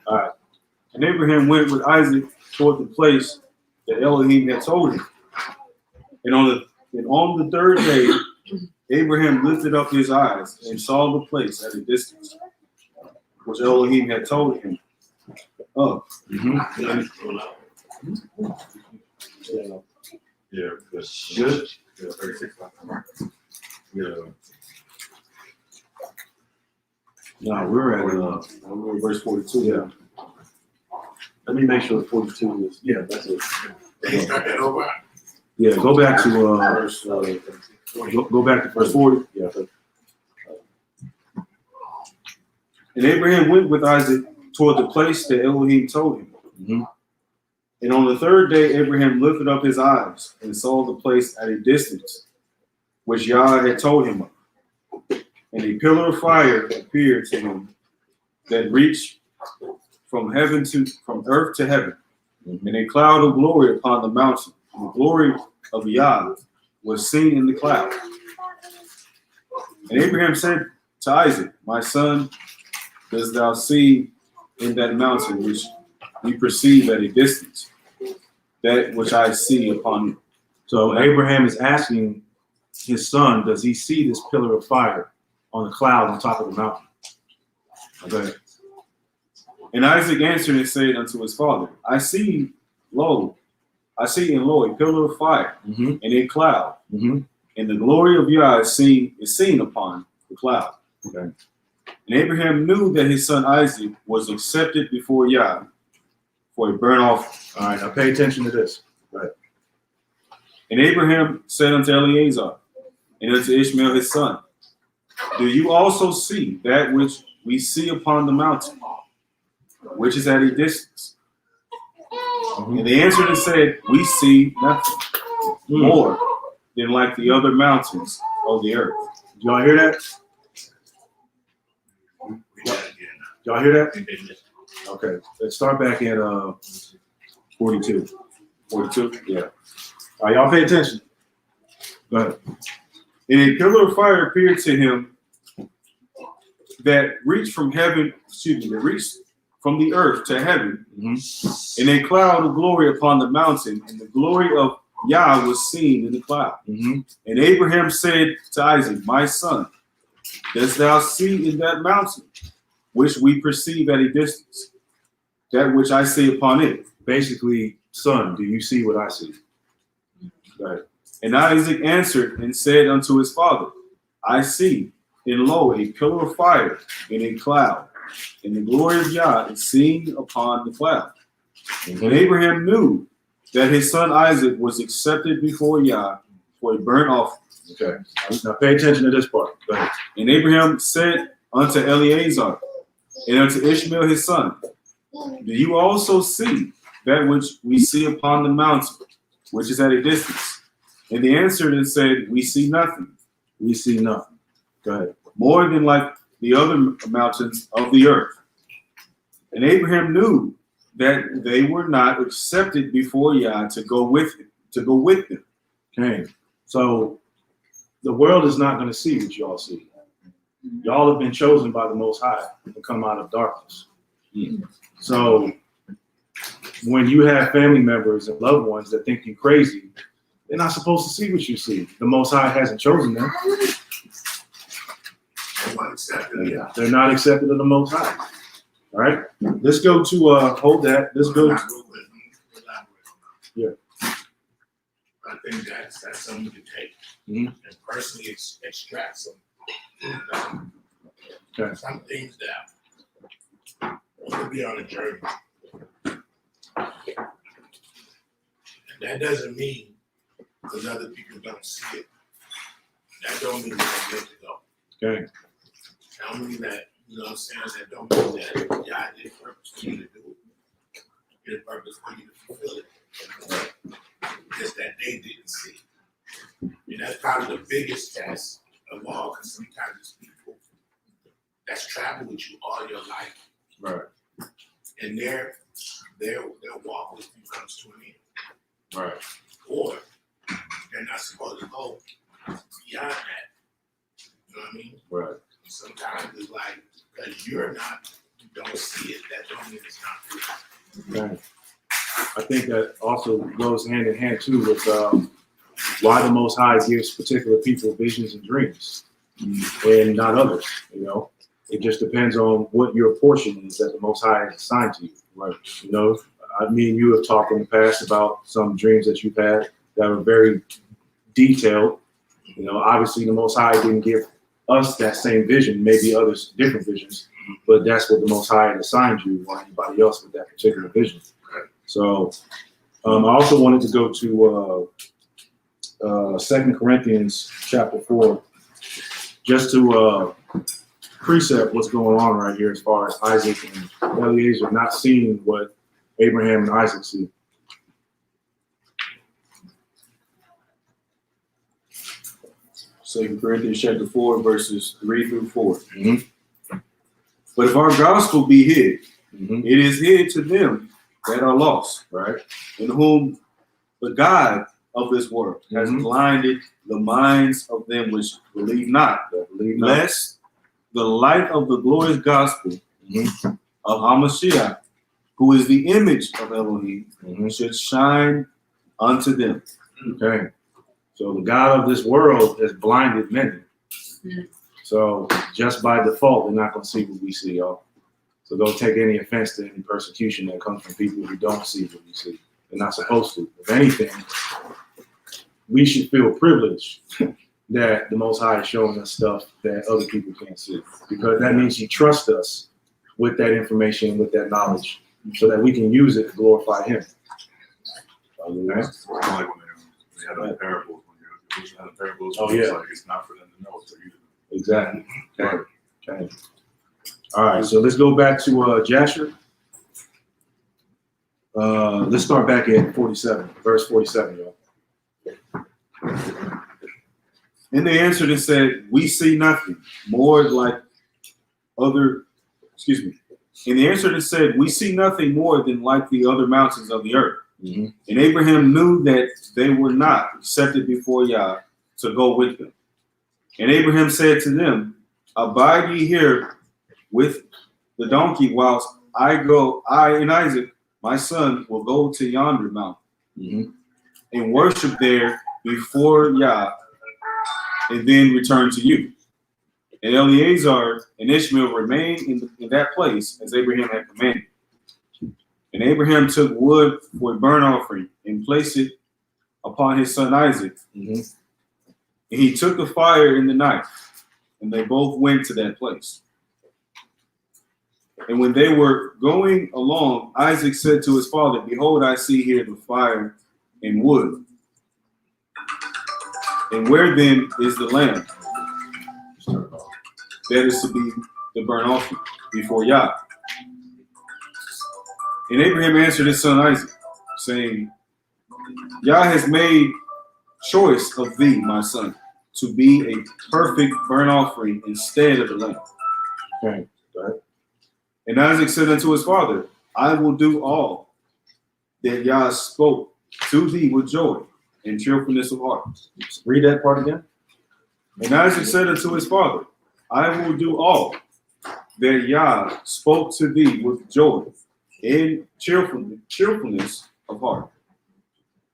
All right. And Abraham went with Isaac toward the place that Elohim had told him. And on the third day, Abraham lifted up his eyes and saw the place at a distance, which Elohim had told him of. Yeah, that's good. Yeah, 36. Yeah. No, we're at Verse 42. yeah. Let me make sure 42 is that's it. Start that over. Yeah, go back to verse. Go back to verse 40. Yeah. And Abraham went with Isaac toward the place that Elohim told him. And on the third day, Abraham lifted up his eyes and saw the place at a distance, which Yah had told him of. And a pillar of fire appeared to him that reached from earth to heaven, and a cloud of glory upon the mountain. And the glory of Yah was seen in the cloud. And Abraham said to Isaac, my son, dost thou see in that mountain which we perceive at a distance, that which I see upon you? So Abraham is asking his son, does he see this pillar of fire on the cloud on top of the mountain. Okay. And Isaac answered and said unto his father, I see in lo a pillar of fire Mm-hmm. and a cloud, Mm-hmm. and the glory of YAH is seen upon the cloud. Okay. And Abraham knew that his son Isaac was accepted before YAH for a burnt offering. All right, now pay attention to this. Right. And Abraham said unto Eleazar and unto Ishmael his son, do you also see that which we see upon the mountain, which is at a distance? Mm-hmm. And they answered and said, we see nothing more than like the other mountains of the earth. Did y'all hear that? Y'all hear that? Okay, let's start back at 42. 42. Yeah. All right, y'all pay attention. Go ahead. And a pillar of fire appeared to him that reached from the earth to heaven, Mm-hmm. and a cloud of glory upon the mountain, and the glory of YAH was seen in the cloud. Mm-hmm. And Abraham said to Isaac, my son, dost thou see in that mountain, which we perceive at a distance, that which I see upon it? Basically, son, do you see what I see? Right. And Isaac answered and said unto his father, I see, and lo, a pillar of fire and a cloud, and the glory of YAH is seen upon the cloud. Mm-hmm. And Abraham knew that his son Isaac was accepted before YAH for a burnt offering. Okay. Now pay attention to this part. Go ahead. And Abraham said unto Eleazar and unto Ishmael his son, do you also see that which we see upon the mountain, which is at a distance? And they answered and said, we see nothing. We see nothing. Go ahead. More than like the other mountains of the earth. And Abraham knew that they were not accepted before YAH to go with them. Okay. So the world is not going to see what y'all see. Y'all have been chosen by the Most High to come out of darkness. So when you have family members and loved ones that think you crazy, they're not supposed to see what you see. The Most High hasn't chosen them. Yeah, they're not accepted of the Most High. All right. Let's go to hold that. Let's go. Yeah. I think that's something you can take Mhm. and personally extract some. Okay. Some things that will be on a journey. And that doesn't mean because other people don't see it. That don't mean they're good to go. Okay. I don't mean that, you know what I'm saying? That don't mean that God did purpose for you to do it. He did purpose for you to fulfill it. Just that they didn't see. And that's probably the biggest test of all, because sometimes it's people that's traveled with you all your life. Right. And their walk with you comes to an end. Right. Or they're not supposed to go beyond that. You know what I mean? Right. Sometimes it's like, because you don't see it, that don't mean it's not true. Okay. I think that also goes hand in hand too with why the Most High gives particular people visions and dreams and not others. You know, it just depends on what your portion is that the Most High has assigned to you. Right. You know, me and you have talked in the past about some dreams that you've had that were very detailed. You know, obviously the Most High didn't give us that same vision, maybe others different visions, but that's what the Most High had assigned you or anybody else with that particular vision. So I also wanted to go to 2 Corinthians chapter 4, just to precept what's going on right here as far as Isaac and Eliezer not seeing what Abraham and Isaac see. Second Corinthians chapter 4, verses 3 through 4. Mm-hmm. But if our gospel be hid, Mm-hmm. it is hid to them that are lost, Right. in whom the God of this world has Mhm. blinded the minds of them which believe not, lest the light of the glorious gospel Mhm. of Hamashiach, who is the image of Elohim, Mhm. should shine unto them. Okay. So the God of this world has blinded many. So just by default, they're not going to see what we see, y'all. So don't take any offense to any persecution that comes from people who don't see what we see. They're not supposed to. If anything, we should feel privileged that the Most High is showing us stuff that other people can't see, because that means He trusts us with that information, with that knowledge, so that we can use it to glorify Him. Okay? It's like when they had the parables, when you're had the parables, Oh, yeah. it's like it's not for them to know, it's for you to know. Exactly. Okay. Okay. All right. So let's go back to Jasher. Let's start back at 47, verse 47, y'all. And they answered and said, we see nothing more like other, excuse me. And they answered and said, we see nothing more than like the other mountains of the earth. Mm-hmm. And Abraham knew that they were not accepted before Yah to go with them. And Abraham said to them, abide ye here with the donkey whilst I and Isaac, my son, will go to yonder mountain and worship there before Yah, and then return to you. And Eleazar and Ishmael remained in that place as Abraham had commanded. And Abraham took wood for a burnt offering and placed it upon his son Isaac. And he took the fire in the night, and they both went to that place. And when they were going along, Isaac said to his father, behold, I see here the fire and wood. And where then is the lamb that is to be the burnt offering before Yah? And Abraham answered his son Isaac, saying, Yah has made choice of thee, my son, to be a perfect burnt offering instead of the lamb. Okay. Right. And Isaac said unto his father, I will do all that Yah spoke to thee with joy and cheerfulness of heart. Read that part again. And Isaac said unto his father, I will do all that Yah spoke to thee with joy and cheerfulness of heart.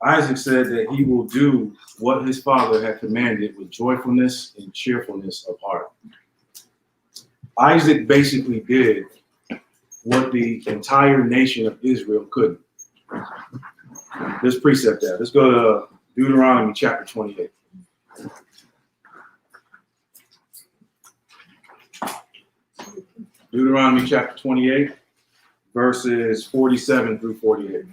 Isaac said that he will do what his father had commanded with joyfulness and cheerfulness of heart. Isaac basically did what the entire nation of Israel couldn't. Let's precept that. Let's go to Deuteronomy chapter 28. Deuteronomy chapter 28, verses 47 through 48.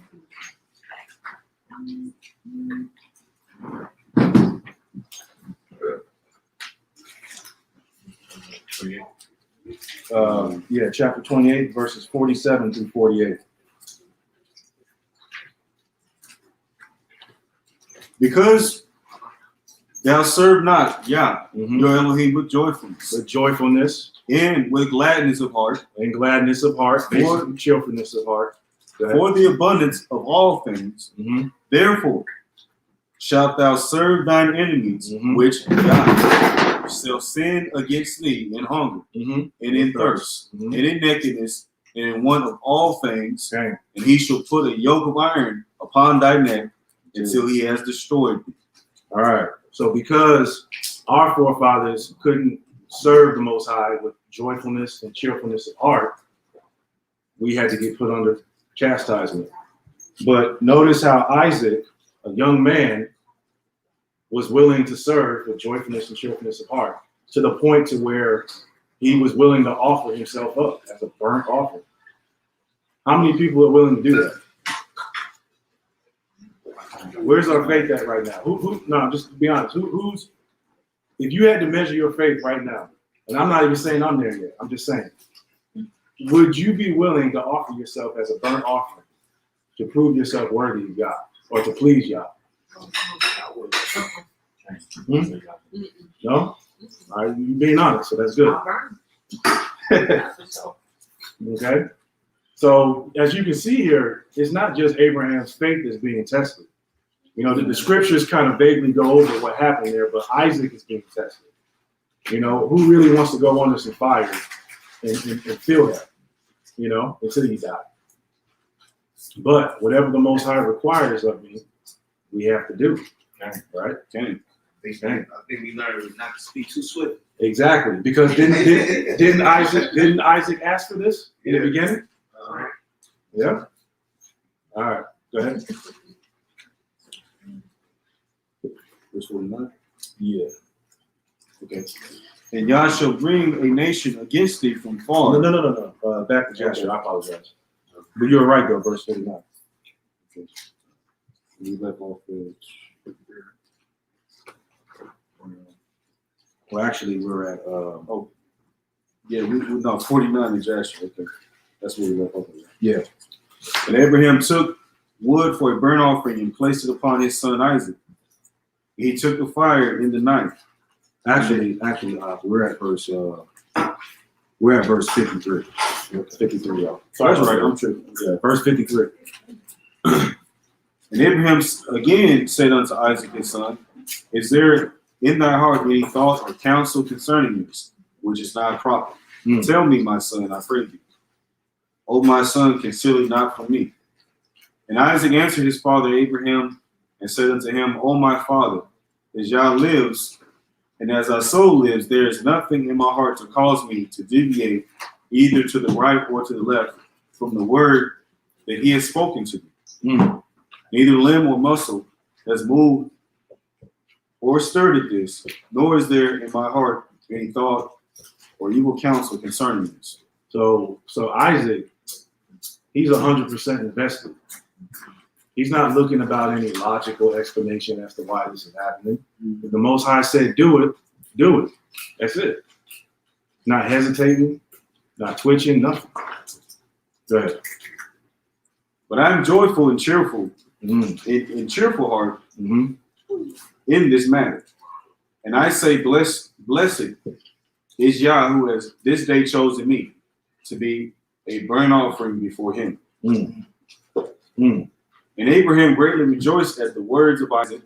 Chapter 28, verses 47 through 48. Because thou serve not Yah, your Elohim, with joyfulness. With joyfulness. And with gladness of heart. And gladness of heart. For cheerfulness of heart. For the abundance of all things. Therefore shalt thou serve thine enemies, which Yah shall sin against thee in hunger, and in thirst, and in nakedness, and in want of all things. Okay. And he shall put a yoke of iron upon thy neck until he has destroyed thee. All right. So because our forefathers couldn't serve the Most High with joyfulness and cheerfulness of heart, we had to get put under chastisement. But notice how Isaac, a young man, was willing to serve with joyfulness and cheerfulness of heart, to the point to where he was willing to offer himself up as a burnt offering. How many people are willing to do that? Where's our faith at right now? No, just to be honest, who's, if you had to measure your faith right now, and I'm not even saying I'm there yet, I'm just saying, would you be willing to offer yourself as a burnt offering to prove yourself worthy of God or to please God? No? All right, you're being honest, so that's good. Okay? So, as you can see here, it's not just Abraham's faith that's being tested. You know, the scriptures kind of vaguely go over what happened there, but Isaac is being tested. You know, who really wants to go under some fire and feel that, you know, until you die? But whatever the Most High requires of me, we have to do. Right? I think we learned not to speak too swift. Exactly, because didn't Isaac ask for this in the beginning? Yeah. All right, go ahead. Verse 49. Yeah. Okay. And Yah shall bring a nation against thee from far. No. Back to Joshua. I apologize. But you're right though, verse 49. Okay. We left off Well, actually, we're at no 49 in Joshua. Okay. That's where we left off. Yeah. And Abraham took wood for a burnt offering and placed it upon his son Isaac. He took the fire in the night. Actually, we're at verse 53. 53, y'all. Sorry, that's right. I'm tripping. Yeah, verse 53. And Abraham again said unto Isaac his son, is there in thy heart any thought or counsel concerning this, which is not proper? Tell me, my son, I pray thee. O my son, conceal it not from me. And Isaac answered his father Abraham and said unto him, O my father, as Yah lives, and as thy soul lives, there is nothing in my heart to cause me to deviate either to the right or to the left from the word that he has spoken to me. Neither limb or muscle has moved or stirred at this, nor is there in my heart any thought or evil counsel concerning this. So Isaac, he's 100% invested. He's not looking about any logical explanation as to why this is happening. If the Most High said, do it, do it. That's it. Not hesitating, not twitching, nothing. Go ahead. But I am joyful and cheerful, in cheerful heart in this matter. And I say, blessed is Yah who has this day chosen me to be a burnt offering before him. And Abraham greatly rejoiced at the words of Isaac,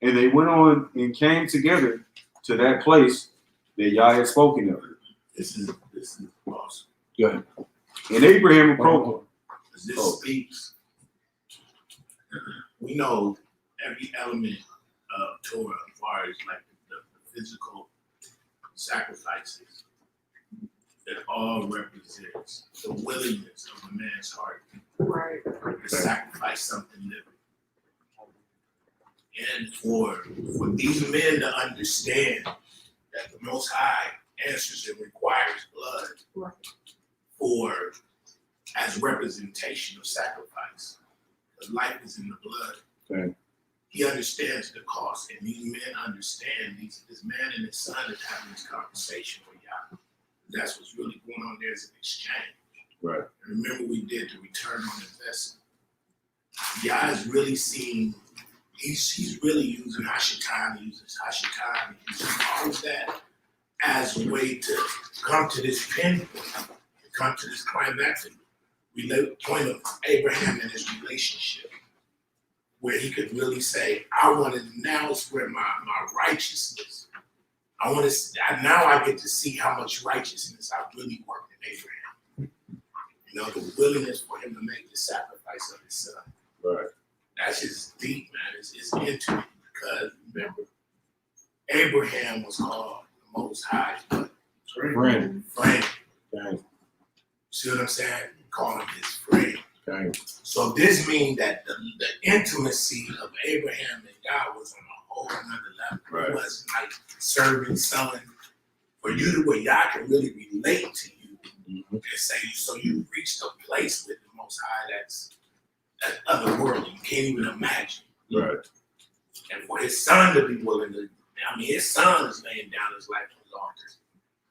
and they went on and came together to that place that Yah had spoken of. This is awesome. Go ahead. And Abraham approached. This speaks. We know every element of Torah as far as like the physical sacrifices that all represents the willingness of a man's heart to sacrifice something living. And for these men to understand that the Most High answers and requires blood for as representation of sacrifice. Because life is in the blood. Okay. He understands the cost, and these men understand. This man and his son is having this conversation with Yah. That's what's really going on there is an exchange. Right. And remember, we did the return on investment. Yah is really seeing. He's really using Hashetan, he uses all of that as a way to come to this pinpoint, come to this climactic point of Abraham and his relationship, where he could really say, I want to now spread my righteousness. Now I get to see how much righteousness I really worked in Abraham. You know, the willingness for him to make the sacrifice of his son. Right. That's just deep, man. It's intimate because remember, Abraham was called the Most High Friend. Okay. See what I'm saying? Call him his friend. Okay. So this means that the intimacy of Abraham and God was on a whole nother level. Right. It wasn't like serving, selling. For you to where y'all can really relate to you and say, so you reached a place with the Most High that's other world you can't even imagine. Right. And for his son to be willing to, his son is laying down his life on the altar.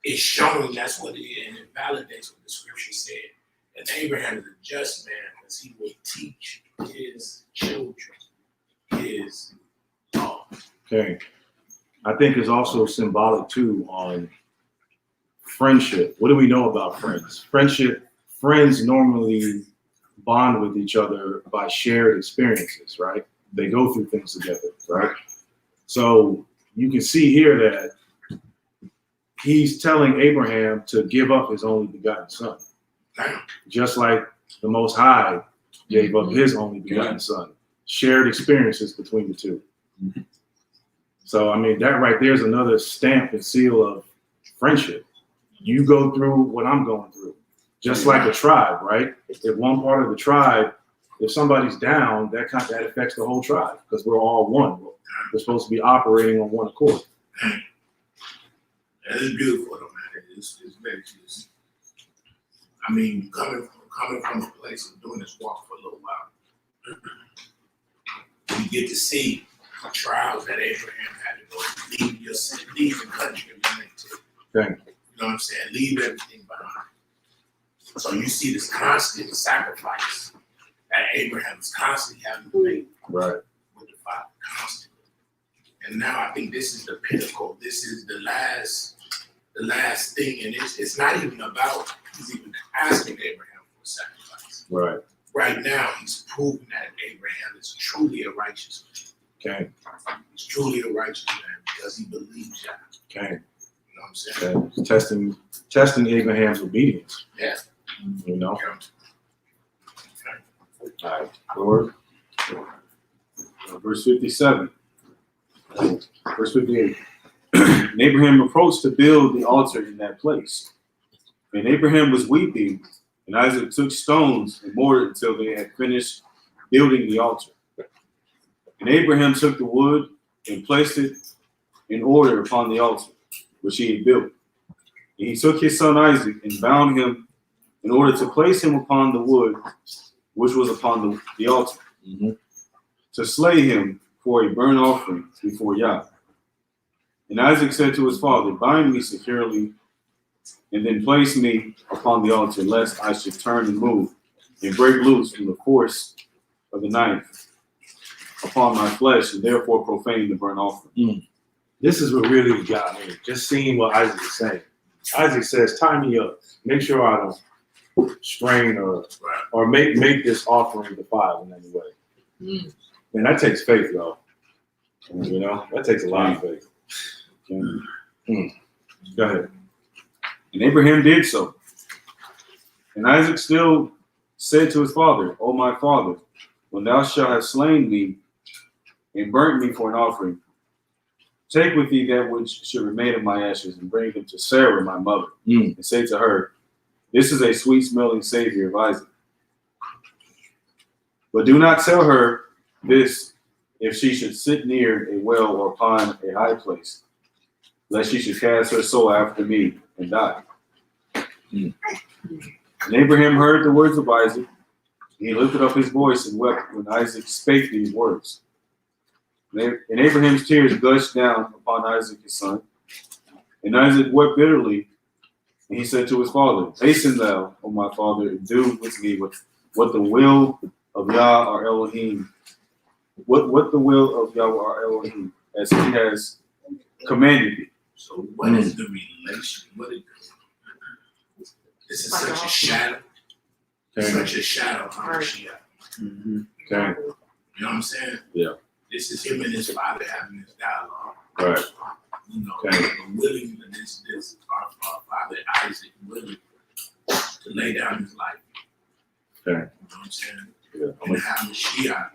It's showing that's what it is, and it validates what the scripture said. That Abraham is a just man because he will teach his children his law. Okay. I think it's also symbolic too on friendship. What do we know about friends? Friends normally bond with each other by shared experiences, right? They go through things together, right? So you can see here that he's telling Abraham to give up his only begotten son, just like the Most High gave up his only begotten son. Shared experiences between the two. So, I mean, that right there is another stamp and seal of friendship. You go through what I'm going through, just like a tribe, right? If one part of the tribe, if somebody's down, that affects the whole tribe because we're all one. We're supposed to be operating on one accord. That is beautiful, though, man. It's very just. I mean, coming from a place of doing this walk for a little while, you get to see the trials that Abraham had to go through. Leave the country of your native. Okay. You know what I'm saying? Leave everything behind. So you see this constant sacrifice that Abraham is constantly having to make Right. with the Father, constantly. And now I think this is the pinnacle. This is the last thing, and it's not even about he's even asking Abraham for a sacrifice. Right. Right now, he's proving that Abraham is truly a righteous man. Okay. He's truly a righteous man because he believes God. Okay. You know what I'm saying? Okay. Testing Abraham's obedience. Yeah. You know. Yeah. All right. Lord. Verse 57. Verse 58. And Abraham approached to build the altar in that place. And Abraham was weeping, and Isaac took stones and mortared until they had finished building the altar. And Abraham took the wood and placed it in order upon the altar, which he had built. And he took his son Isaac and bound him in order to place him upon the wood, which was upon the altar, to slay him for a burnt offering before YAH. And Isaac said to his father, bind me securely, and then place me upon the altar, lest I should turn and move, and break loose from the force of the knife upon my flesh, and therefore profane the burnt offering. This is what really got me. Just seeing what Isaac is saying. Isaac says, tie me up. Make sure I don't strain or make this offering defile in any way. Man, that takes faith, y'all. You know, that takes a lot of faith. Go ahead. And Abraham did so. And Isaac still said to his father, O my father, when thou shalt have slain me and burnt me for an offering, take with thee that which should remain of my ashes and bring them to Sarah, my mother, and say to her, this is a sweet-smelling savior of Isaac. But do not tell her this if she should sit near a well or upon a high place, lest she should cast her soul after me and die. And Abraham heard the words of Isaac, and he lifted up his voice and wept when Isaac spake these words. And Abraham's tears gushed down upon Isaac his son, and Isaac wept bitterly, and he said to his father, hasten thou, O my father, and do with me what the will of YAH our Elohim, what the will of YAH our Elohim, as he has commanded thee. So what is the relation? This is such a shadow. Such a shadow of Mashiach. Okay. You know what I'm saying? Yeah. This is him and his father having this dialogue. Right. You know, Okay. the willingness, our father Isaac willing to lay down his life. Okay. You know what I'm saying? Yeah. And to have Mashiach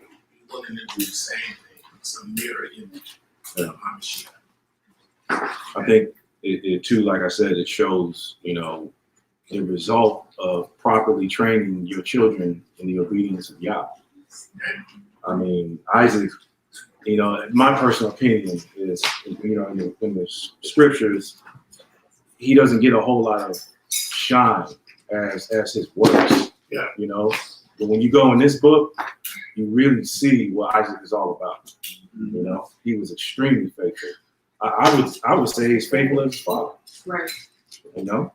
willing to do the same thing. It's a mirror image of Mashiach. I think it too, like I said, it shows, you know, the result of properly training your children in the obedience of YAH. I mean, Isaac, you know, my personal opinion is, you know, in the scriptures, he doesn't get a whole lot of shine as his works. Yeah. You know, but when you go in this book, you really see what Isaac is all about. You know, he was extremely faithful. I would say he's faithful as his father. Right. You know.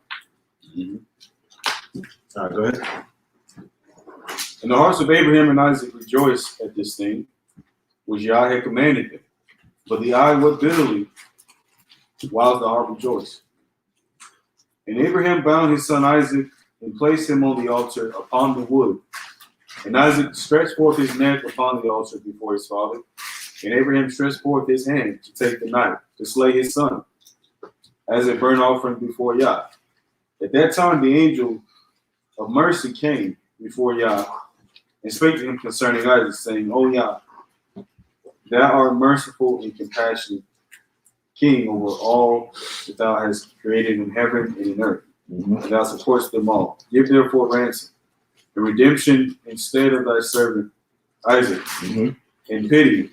All right, go ahead. And the hearts of Abraham and Isaac rejoiced at this thing, which YAH had commanded them. But the eye wept bitterly, while the heart rejoiced. And Abraham bound his son Isaac and placed him on the altar upon the wood. And Isaac stretched forth his neck upon the altar before his father. And Abraham stretched forth his hand to take the knife, to slay his son, as a burnt offering before YAH. At that time, the angel of mercy came before YAH and spake to him concerning Isaac, saying, O YAH, thou art merciful and compassionate, king over all that thou hast created in heaven and in earth, and thou supportest them all. Give therefore ransom and redemption instead of thy servant Isaac, and pity,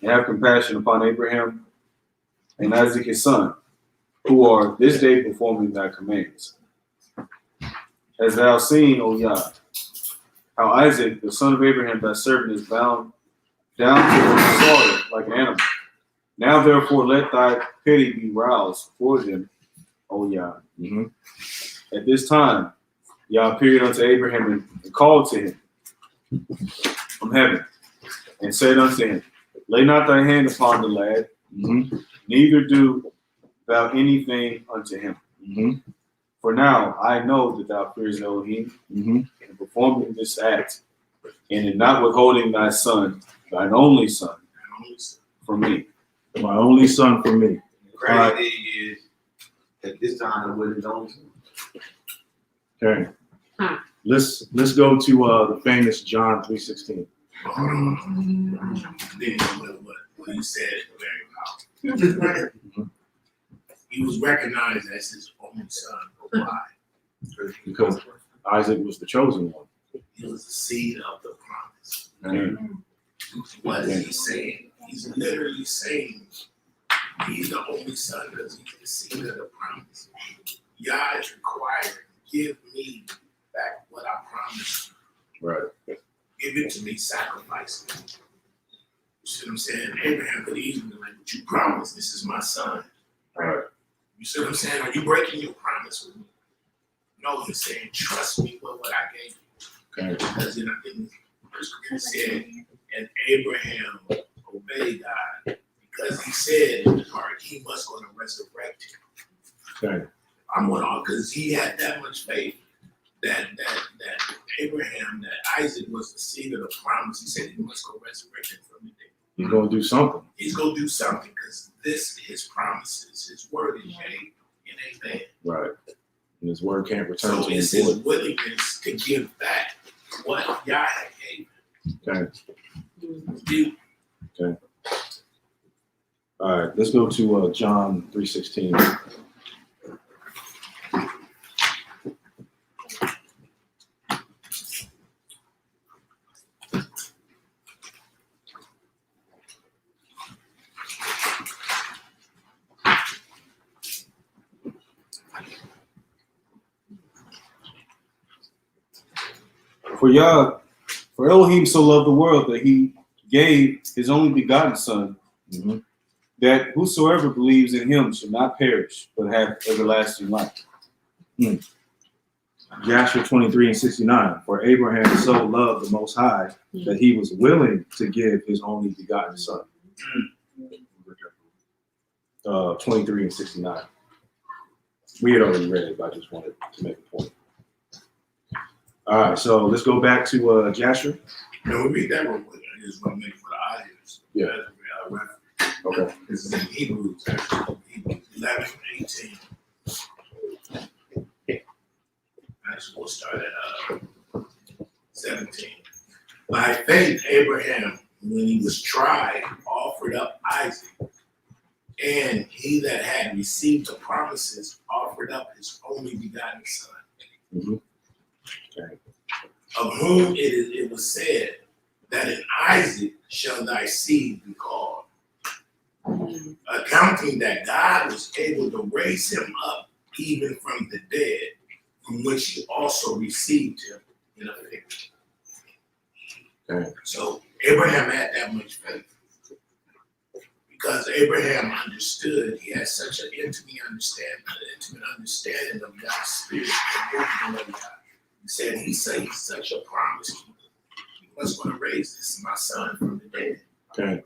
and have compassion upon Abraham and Isaac his son, who are this day performing thy commands. As thou seen, O YAH, how Isaac, the son of Abraham, thy servant, is bound down to the slaughter like an animal. Now therefore let thy pity be roused for them, O YAH. At this time, Yah appeared unto Abraham and called to him from heaven, and said unto him, Lay not thy hand upon the lad, neither do thou anything unto him. For now I know that thou fearest Elohim, in performing this act, and in not withholding thy son, thine only son, from me. My only son from me. The crazy thing is, at this time, it wasn't his own son. Okay. Let's go to the famous John 3:16. What he said is very powerful. He was recognized as his only son. Why? Because Isaac was the chosen one. He was the seed of the promise. What is he saying? He's literally saying he's the only son because he's the seed of the promise. Yah is required, give me back what I promised you. Right. Give it to me, sacrifice it. You see what I'm saying? Abraham could easily be like, but you promised this is my son. Right. You see what I'm saying? Are you breaking your promise with me? No, he's saying, trust me with what I gave you. Okay. Because in First Corinthians said, and Abraham obeyed God because he said in his heart he was going to resurrect him. Okay. I'm going on because he had that much faith that Abraham, that Isaac was the seed of the promise. He said he must go resurrect him from the dead. He's going to do something. He's going to do something because this his promises, his word is yea and amen. Right. And his word can't return So to him it's his void. willingness to give back what Yah had gave him. Okay. Okay. All right. Let's go to John 3:16. For Elohim so loved the world that he gave his only begotten son, that whosoever believes in him shall not perish, but have everlasting life. Joshua 23:69. For Abraham so loved the Most High that he was willing to give his only begotten son. 23:69. We had already read it, but I just wanted to make a point. All right, so let's go back to Joshua. Now we read that real quick. I just want to make it for the audience. Yeah. Okay. This is in Hebrews, actually. Hebrews 11:18. Actually, we'll start at 17. By faith, Abraham, when he was tried, offered up Isaac. And he that had received the promises offered up his only begotten son. Okay. Of whom it was said that in Isaac shall thy seed be called. Accounting that God was able to raise him up even from the dead, from which he also received him in a victory. Okay. So Abraham had that much faith. Because Abraham understood, he had such an intimate understanding of God's spirit. He said, he's such a promise keeper. He was going to raise this my son from the dead. Okay.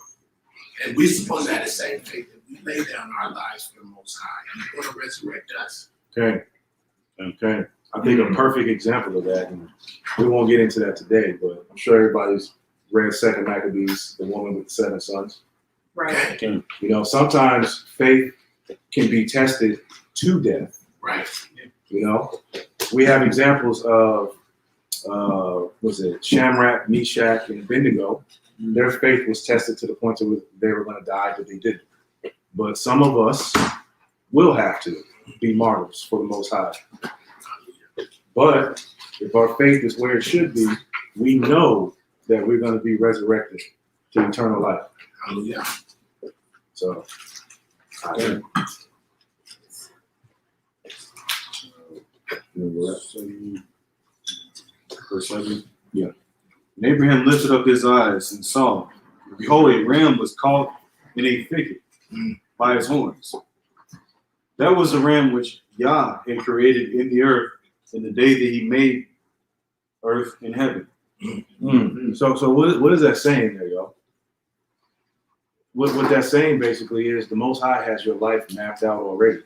And we're supposed to have the same faith that we lay down our lives for the Most High. He's going to resurrect us. Okay. Okay. I think a perfect example of that, and we won't get into that today, but I'm sure everybody's read 2 Maccabees, the woman with the 7 sons. Right. You know, sometimes faith can be tested to death. Right. You know, we have examples of, Shamrat, Meshach, and Abednego. Their faith was tested to the point where they were going to die, but they didn't. but some of us will have to be martyrs for the Most High. But if our faith is where it should be, we know that we're going to be resurrected to eternal life. Hallelujah. So, Verse 7. Yeah. And Abraham lifted up his eyes and saw, and behold, a ram was caught in a thicket by his horns. That was the ram which YAH had created in the earth in the day that he made earth and heaven. So what is that saying there, y'all? What that's saying basically is the Most High has your life mapped out already.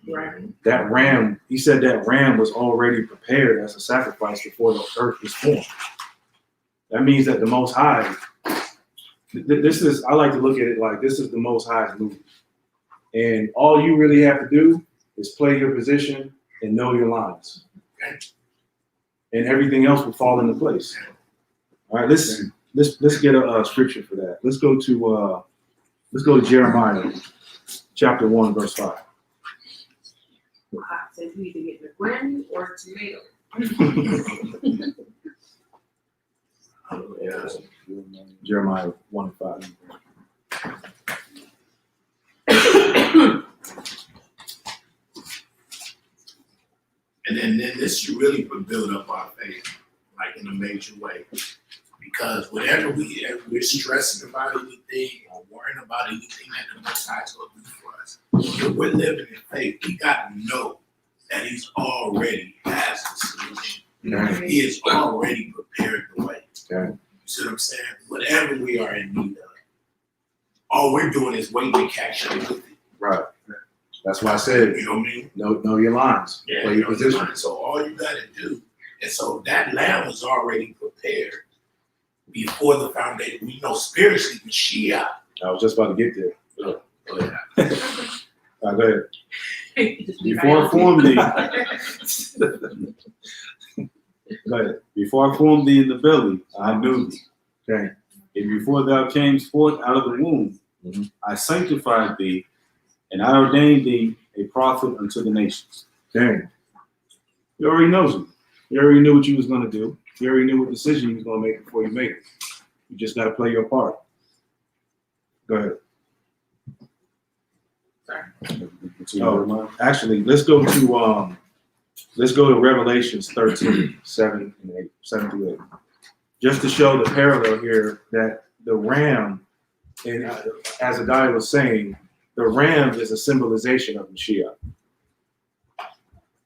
Right. That ram, he said that ram was already prepared as a sacrifice before the earth was formed. That means that the Most High, this is, I like to look at it like this is the Most High's movie. And all you really have to do is play your position and know your lines. And everything else will fall into place. All right, let's get a scripture for that. Let's go to Jeremiah chapter 1, verse 5. Says you either get the Grammy or tomato. Jeremiah 1 and 5. And then this should really build up our faith, like in a major way. Because whenever we're stressing about anything or worrying about anything that the Most High is going to do for us, if we're living in faith, we got to know that He's already has the solution. Okay. He has already prepared the way. Okay. You see what I'm saying? Whatever we are in need of, all we're doing is waiting to catch up with it. Right. That's why I said, You know what I mean? know your lines, Yeah, play you your know, position. so all you got to do, and so that lamb was already prepared before the foundation. We know spiritually, Mashiach. I was just about to get there. Go ahead. Go ahead. Before I formed thee, Go ahead. before I formed thee in the belly, I knew thee. Okay. And before thou camest forth out of the womb, I sanctified thee, and I ordained thee a prophet unto the nations. Dang. He already knows you. He already knew what you was going to do. He already knew what decision you was going to make before you made it. You just got to play your part. Go ahead. Oh, actually, let's go to Revelations 13, 7 and 8, 7 through 8. Just to show the parallel here that the ram, and as a guy was saying, the ram is a symbolization of Mashiach.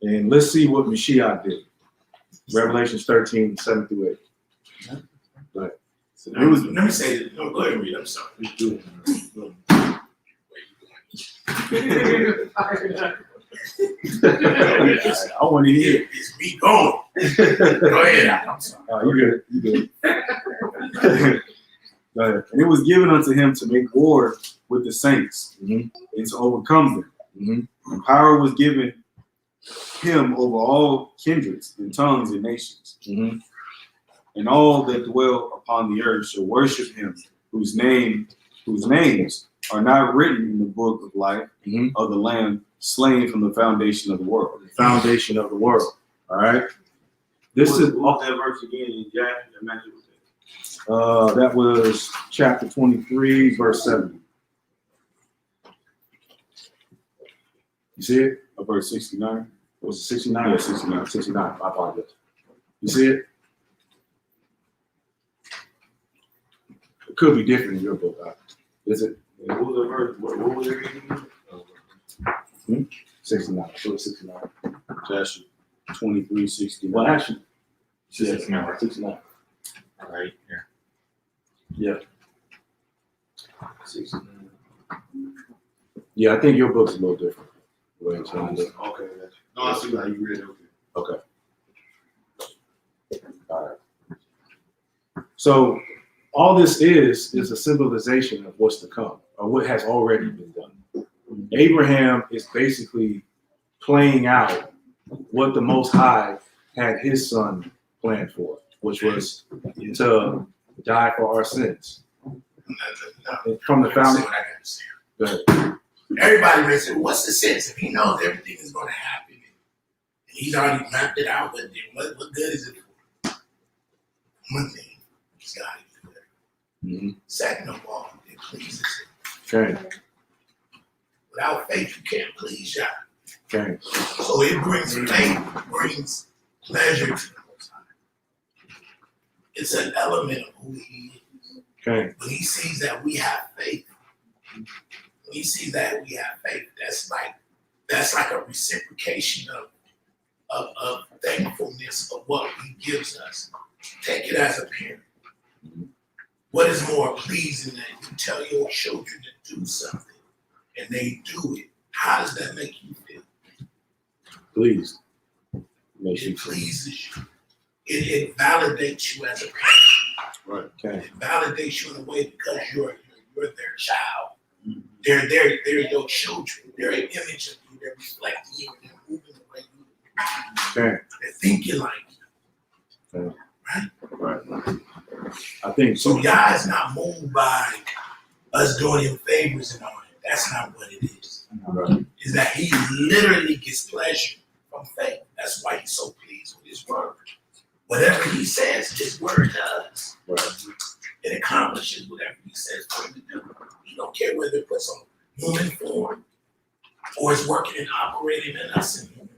And let's see what Mashiach did. Revelations 13, 7 through 8. But Let me say this. No, go ahead and read. I'm sorry. I want to hear it. It's me going. Go ahead. I'm sorry. you good. Go ahead. And it was given unto him to make war with the saints and to overcome them. And power was given him over all kindreds and tongues and nations. And all that dwell upon the earth shall worship him, whose names are not written in the book of life of the Lamb slain from the foundation of the world. The foundation of the world. All right. This is what that verse again in Jack. Imagine that was chapter 23, verse 7. You see it? verse 69. Was it 69? Yeah, 69. 69. I apologize. You see it? It could be different in your book. Is it? What was the verse? What was it again? 69. So it's 69. Joshua 23, 69. Well, actually, 69. 69. All right, here. Yeah. 69. Yeah, I think your book's a little different. The way it's lined up. Okay. No, I see how you read it. Okay. All right. So all this is a symbolization of what's to come, or what has already been done. Abraham is basically playing out what the Most High had his son planned for, which was to die for our sins. From the foundation. Good. Everybody may say, what's the sense? If he knows everything is going to happen and he's already mapped it out, but then what good is it for? One thing, he's got to do it. Mm-hmm. Second of all, it pleases him. Okay. Without faith, you can't please Yah. Okay. So it brings faith, brings pleasure to the Most High. It's an element of who he is. Okay. When he sees that we have faith, that's like a reciprocation of thankfulness of what he gives us. Take it as a parent. What is more pleasing than you tell your children to do something and they do it? How does that make you feel? Please. It pleases you. It validates you as a parent. Right. Okay. It validates you in a way because you're their child. They're your children. They're an image of you. They're reflecting you. They're moving the way you do. Okay. They're thinking like you. Okay. Right? Right. I think So Yah is not moved by us doing him favors and all that. That's not what it is. Right. Is that he literally gets pleasure from faith. That's why he's so pleased with his word. Whatever he says, his word does. Right. It accomplishes whatever he says for him to do. He don't care whether it puts on human form or it's working and operating in us in human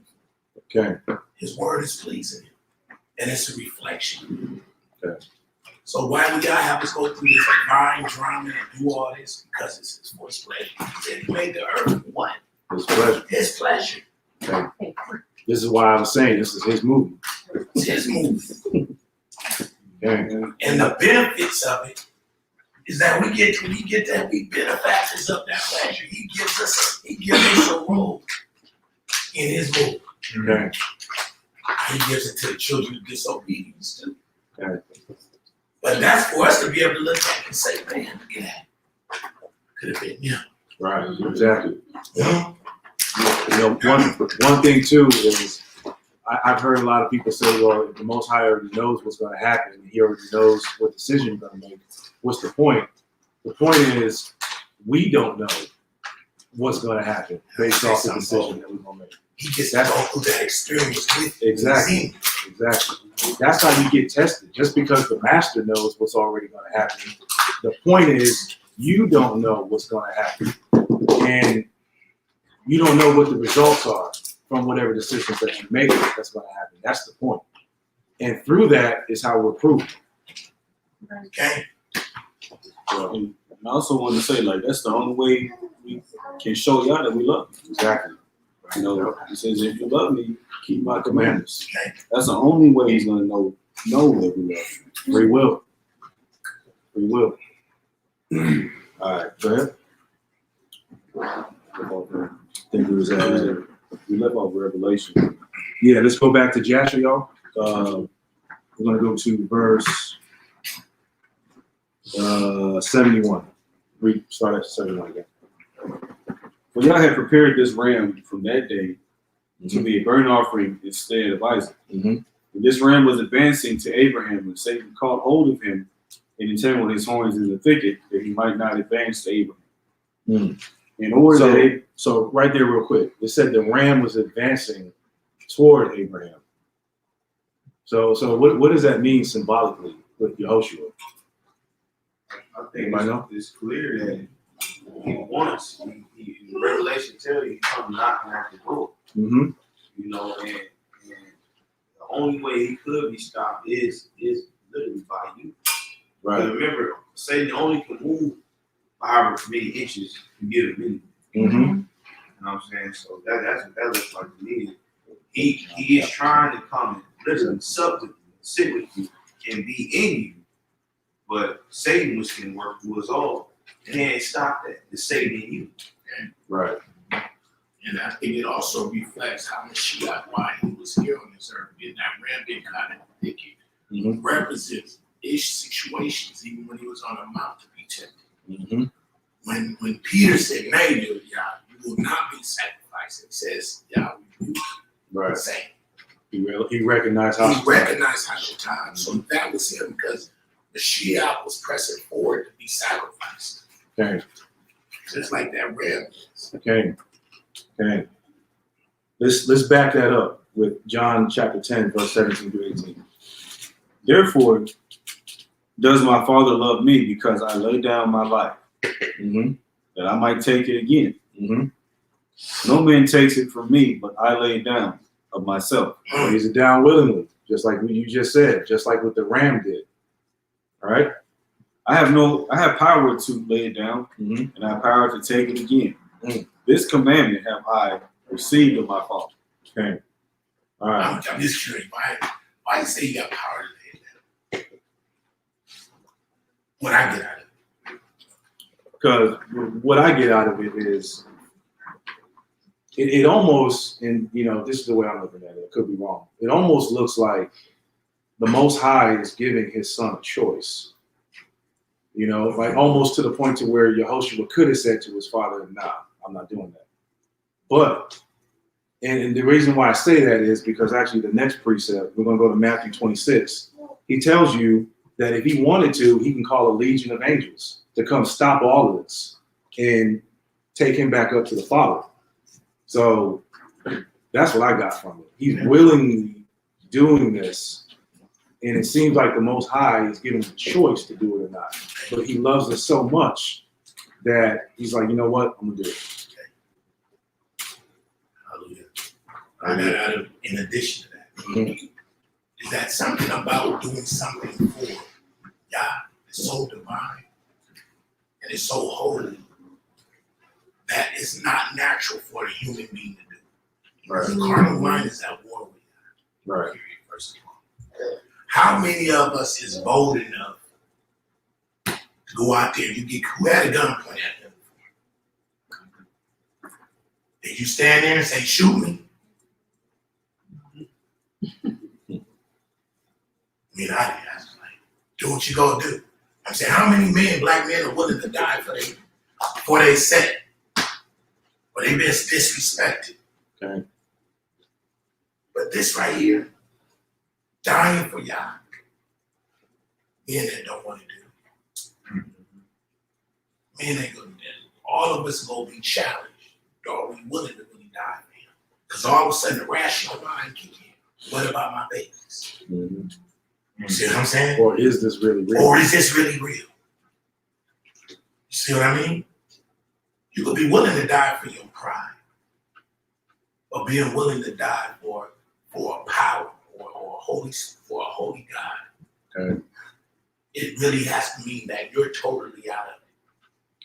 form. Okay. His word is pleasing him. And it's a reflection. Okay. So why do y'all have us go through this divine drama and do all this? Because it's for his pleasure. He said he made the earth for what? His pleasure. His pleasure. Okay. This is why I was saying this is his movie. It's his movie. Okay. And the benefits of it is that we get that we benefactors of that pleasure. He gives us a role in his movie. Okay. He gives it to the children of disobedience too. Okay. But that's for us to be able to look back and say, man, look at that. Could have been you. Right. Exactly. Yeah. You know, one thing too is I've heard a lot of people say, well, if the Most High already knows what's going to happen, he already knows what decision you're going to make. What's the point? The point is we don't know what's going to happen based off the decision that we're going to make. He gets to go through that experience with Exactly. Exactly. That's how you get tested. Just because the master knows what's already going to happen, the point is you don't know what's going to happen, and you don't know what the results are from whatever decisions that you make that's going to happen. That's the point. And through that is how we're proven. Okay. And I also want to say, like, that's the only way we can show y'all that we love you. Exactly. You know, he says, if you love me, keep my commandments. Okay. That's the only way he's going to know that we love you. Free will. Free will. All right, go ahead. I think it was We left off Revelation. yeah, let's go back to Jasher, y'all. We're going to go to verse 71. Start at 71 again. For y'all had prepared this ram from that day to be a burnt offering instead of Isaac. Mm-hmm. And this ram was advancing to Abraham when Satan caught hold of him and entangled his horns in the thicket that he might not advance to Abraham. Mm. In order So right there real quick, it said the ram was advancing toward Abraham. So what does that mean symbolically with Yehoshua? I think it's clear that he wants, Revelation tells you, he comes knocking at the door. Mm-hmm. You know, and the only way he could be stopped is literally by you. Right. But remember, Satan only can move however many inches you give him in. Mm-hmm. You know what I'm saying? So that's what that looks like to me. He is trying to come and literally sup with you, sit with you, and be in you. But Satan was going to work through us all. And he ain't stopped that. It's Satan in you. Right. And I think it also reflects how Mashiach, why he was here on this earth, and that ram being caught in the thicket, Mm-hmm. represents ish situations, even when he was on a mount to be tempted. Mm-hmm. When Peter said, "Nay, you will not be sacrificed," it says, "Yah, we Right. say." He recognized He recognized Hashatan. So that was him because Mashiach was pressing forward to be sacrificed. Okay. just like that ram is. Okay. Okay. Let's back that up with John chapter 10, verse 17 to 18. Therefore, does my Father love me because I lay down my life, that I might take it again? No man takes it from me, but I lay it down of myself. Lays it down willingly, just like what you just said, just like what the ram did. All right. I have power to lay it down, and I have power to take it again. This commandment have I received of my Father. Okay. All right. I'm just curious, why you say you got power to lay it down? What I get out of it. Because what I get out of it is, it almost, and you know, this is the way I'm looking at it. It could be wrong. It almost looks like the Most High is giving His Son a choice. You know, like almost to the point to where Yehoshua could have said to his father, "Nah, I'm not doing that." But, and the reason why I say that is because actually the next precept, we're going to go to Matthew 26. He tells you that if he wanted to, he can call a legion of angels to come stop all of this and take him back up to the Father. So that's what I got from it. He's willingly doing this, and it seems like the Most High is giving him a choice to do it or not. But he loves us so much that he's like, you know what, I'm gonna do it. Hallelujah. In addition to that, is that something about doing something for Yah is so divine and it's so holy that it's not natural for a human being to do. Right. The carnal mind is at war with Yah. Right. Period, first of all. How many of us is bold enough to go out there? Who had a gun pointed at them before? Did you stand there and say, "Shoot me"? I mean, I was like, do what you gonna do. I'm saying, how many men, black men, are willing to die before they said, but they've been disrespected? Okay. But this right here, dying for Yah, men that don't want to do. Men ain't gonna do. All of us gonna be challenged. Are we willing to really die for Him? Because all of a sudden the rational mind kick in. What about my babies? You see what I'm saying? Or is this really real? Or is this really real? You see what I mean? You could be willing to die for your pride, or being willing to die for a power or a holy God. Okay. It really has to mean that you're totally out of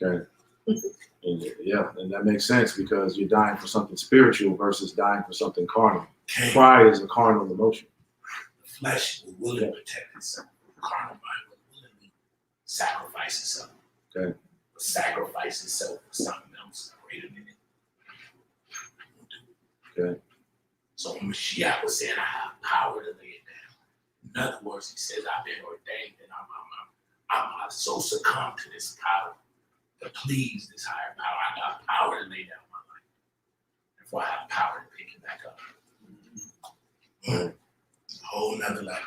it. Okay. Yeah, and that makes sense because you're dying for something spiritual versus dying for something carnal. Okay. Pride is a carnal emotion. The flesh will willingly protect itself. The carnal mind will willingly sacrifice itself. Okay. Sacrifice itself for something else. Wait a minute. Okay. So when Mashiach was saying, I have power to lay it down. In other words, he says, I've been ordained and I'm so succumbed to this power to please this higher power. I got power to lay down my life. Therefore, I have power to pick it back up. It's a whole nother level.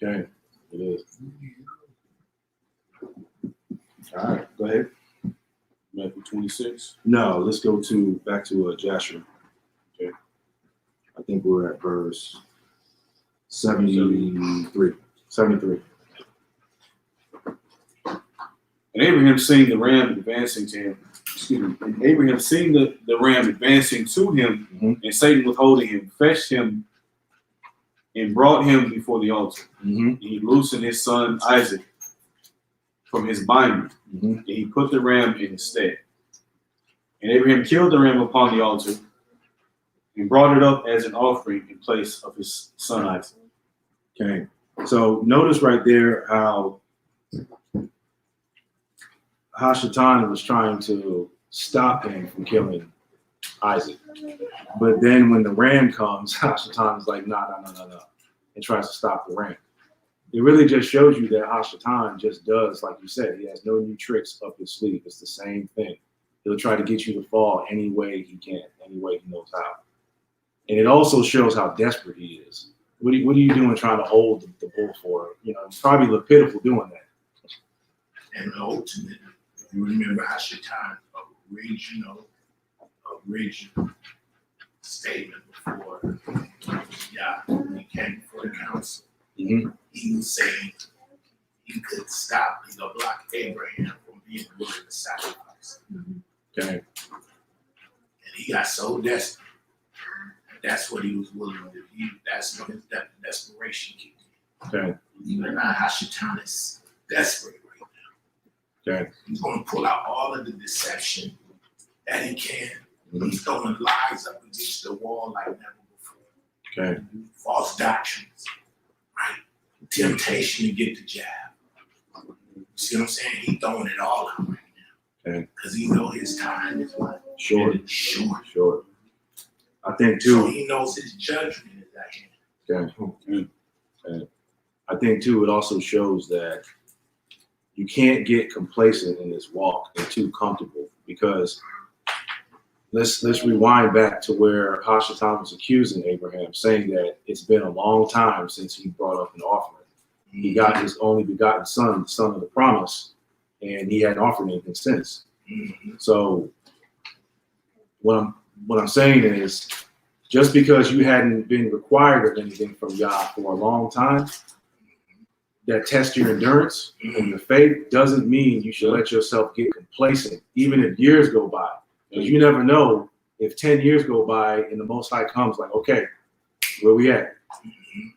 Okay. It is. All right, go ahead. Matthew 26. No, let's go back to Joshua. Okay. I think we're at verse 73. 73. And Abraham seeing the ram advancing to him. And Abraham seeing the ram advancing to him, and Satan withholding him, fetched him and brought him before the altar. And he loosened his son Isaac from his binding, and he put the ram in his stead. And Abraham killed the ram upon the altar and brought it up as an offering in place of his son Isaac. Okay. So notice right there how Hashatan was trying to stop him from killing Isaac. But then when the ram comes, Hashatan is like, no, and tries to stop the ram. It really just shows you that Hashatan just does, like you said, he has no new tricks up his sleeve. It's the same thing. He'll try to get you to fall any way he can, any way he knows how. And it also shows how desperate he is. What are you doing trying to hold the bull for? You know, it's probably pitiful doing that. And ultimately, you remember Hashatan original statement before Yah, when he came before the council. Mhm. He was saying he could stop, he could block Abraham from being willing to sacrifice. Okay. And he got so desperate. That's what he was willing to do. That's when his desperation kicked in. Okay. Even Hashatan is desperate right now. Okay. He's going to pull out all of the deception that he can. Mhm. He's throwing lies up against the wall like never before. Okay. False doctrines, right? Temptation to get the jab. You see what I'm saying? He's throwing it all out right now. Okay. Because he knows his time is what? Short. Short. I think So too. he knows his judgment is at hand. Okay. Okay. I think too. It also shows that you can't get complacent in this walk and too comfortable, because let's rewind back to where Hashatan was accusing Abraham, saying that it's been a long time since he brought up an offering. He got his only begotten son, the son of the promise, and he hadn't offered anything since. So what I'm saying is, just because you hadn't been required of anything from Yah for a long time, that test your endurance and your faith doesn't mean you should let yourself get complacent, even if years go by. Because you never know if 10 years go by and the Most High comes like, okay, where we at?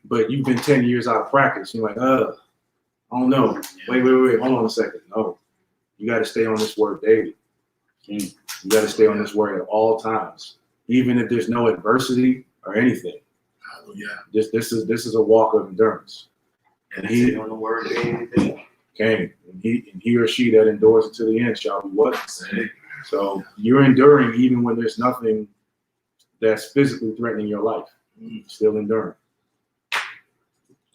But you've been 10 years out of practice. You're like, I don't know. Wait, hold on a second. No, you got to stay on this word daily. You got to stay on this word at all times, even if there's no adversity or anything. This is a walk of endurance. And he on the word daily. came, and he or she that endures until the end shall be what? So you're enduring even when there's nothing that's physically threatening your life. Still enduring.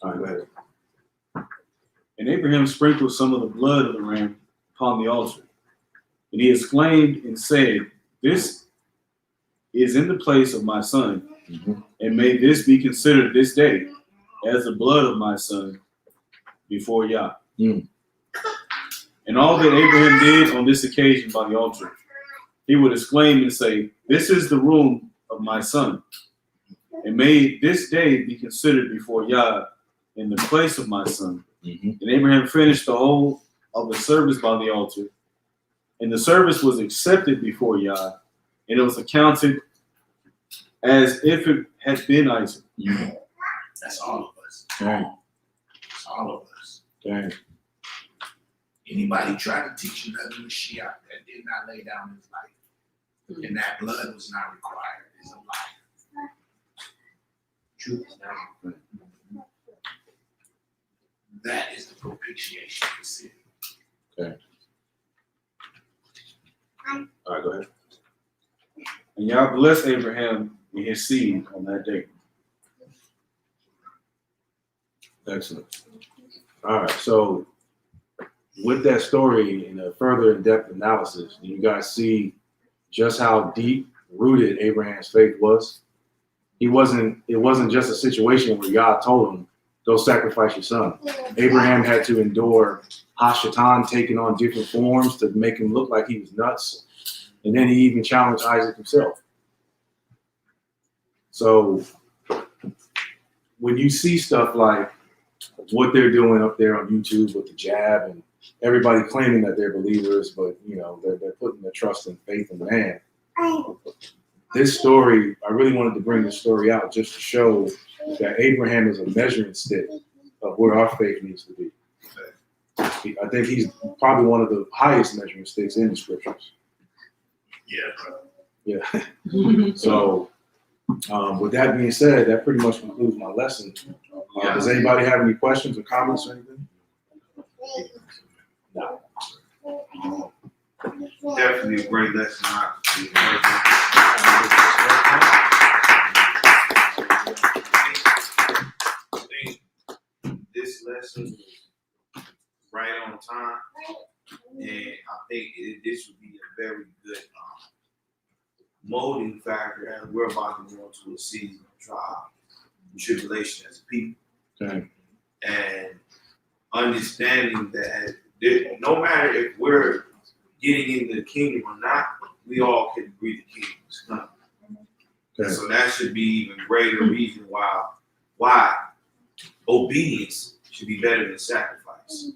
All right, go ahead. And Abraham sprinkled some of the blood of the ram upon the altar. And he exclaimed and said, "This is in the place of my son, and may this be considered this day as the blood of my son before Yah." And all that Abraham did on this occasion by the altar, he would exclaim and say, "This is the room of my son, and may this day be considered before Yah in the place of my son." And Abraham finished the whole of the service by the altar, and the service was accepted before Yah, and it was accounted as if it had been Isaac. That's all of us. Dang. That's all of us. Dang. Anybody try to teach another Mashiach that did not lay down his life and that blood was not required is a lie. Truth is not required. That is the propitiation for sin. Okay. All right, go ahead. And Yah blessed Abraham and his seed on that day. Excellent. All right, so with that story and a further in-depth analysis, you guys see just how deep rooted Abraham's faith was. It wasn't just a situation where God told him, go sacrifice your son. Abraham had to endure Hashatan taking on different forms to make him look like he was nuts. And then he even challenged Isaac himself. So when you see stuff like what they're doing up there on YouTube with the jab and everybody claiming that they're believers, but they're putting their trust and faith in man. This story, I really wanted to bring this story out just to show that Abraham is a measuring stick of where our faith needs to be. I think he's probably one of the highest measuring sticks in the scriptures. Yeah. So with that being said, that pretty much concludes my lesson. Does anybody have any questions or comments or anything? No. Definitely a great lesson. I think this lesson is right on time, and I think this would be a very good molding factor as we're about to go into a season of trial and tribulation as a people. Okay. And understanding that no matter if we're getting in the kingdom or not, we all can agree the kingdoms come. Okay. So that should be even greater reason why obedience should be better than sacrifice.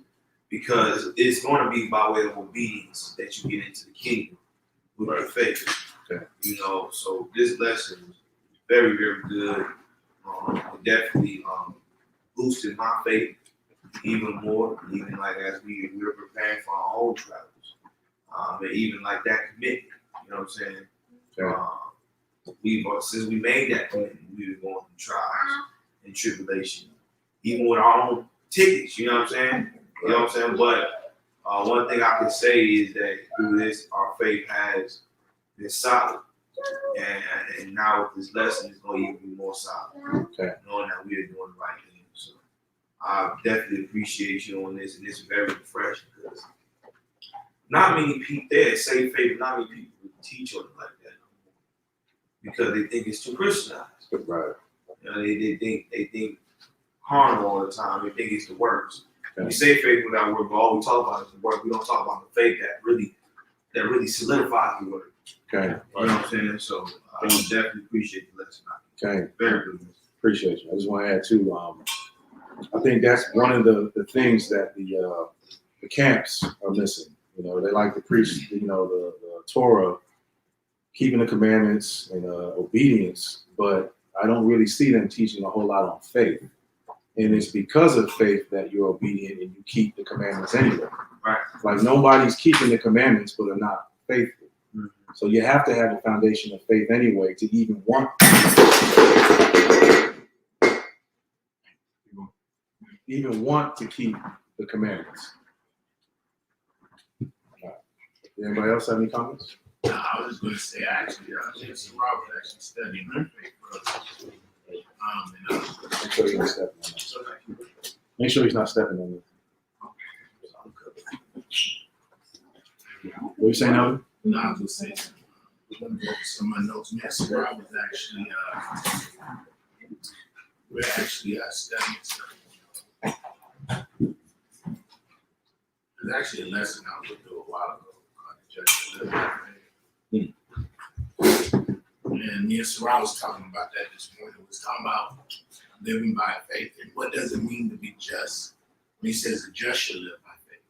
Because it's going to be by way of obedience that you get into the kingdom with your faith. Okay. You know, so this lesson is very, very good. It definitely boosted my faith even more, even like as we're preparing for our own travels. And even like that commitment, you know what I'm saying? Okay. Since we made that commitment, we were going through trials and tribulation, even with our own tickets, you know what I'm saying? You know what I'm saying? But one thing I can say is that through this, our faith has been solid. And now with this lesson, it's going to even be more solid. Okay. Knowing that we are doing the right thing. So I definitely appreciate you on this, and it's very refreshing because not many people there say faith, not many people teach on it like that because they think it's too Christianized. Right. You know, they think carnal all the time. They think it's the works. Okay. We say faith without work, but all we talk about is the work. We don't talk about the faith that really solidifies the work. Okay. You know what I'm saying? So I definitely appreciate the lesson. Okay. Very good. Appreciate you. I just want to add too. I think that's one of the things that the camps are missing. You know, they like to preach, you know, the Torah, keeping the commandments and obedience, but I don't really see them teaching a whole lot on faith. And it's because of faith that you're obedient and you keep the commandments anyway. Right. Like nobody's keeping the commandments but are not faithful. Mm-hmm. So you have to have a foundation of faith anyway to even want to keep the commandments. Anybody else have any comments? No, I was just going to say, actually, Mr. Robert actually studied my faith for Make sure he's not stepping on that. Make sure he's not stepping on that. What you saying, Elder? No, I was going to say something. Let me go over some of my notes. Mr. Rob was actually, we're actually studying something. There's actually a lesson I was going to do a while ago. And me and Sarah was talking about that this morning. We was talking about living by faith and what does it mean to be just. When he says the just shall live by faith.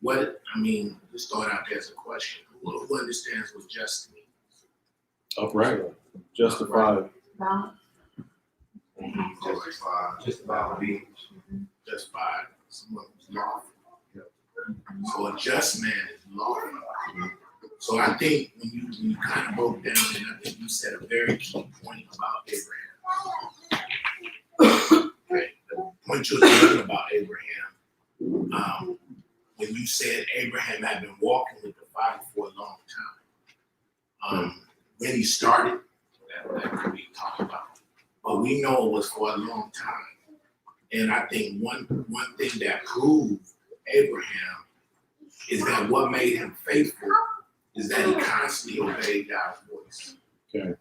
What, I mean, just throw it out there as a question. Who understands what just means? Upright. Justified. Justified being. Justified. Someone who's lawful. So a just man is lawful. So I think when you kind of broke down, and I think you said a very key point about Abraham. Okay, the point you were making about Abraham, when you said Abraham had been walking with the Father for a long time. When he started, that could be talked about. But we know it was for a long time. And I think one thing that proved Abraham is that what made him faithful is that he constantly obeyed God's voice. Okay. You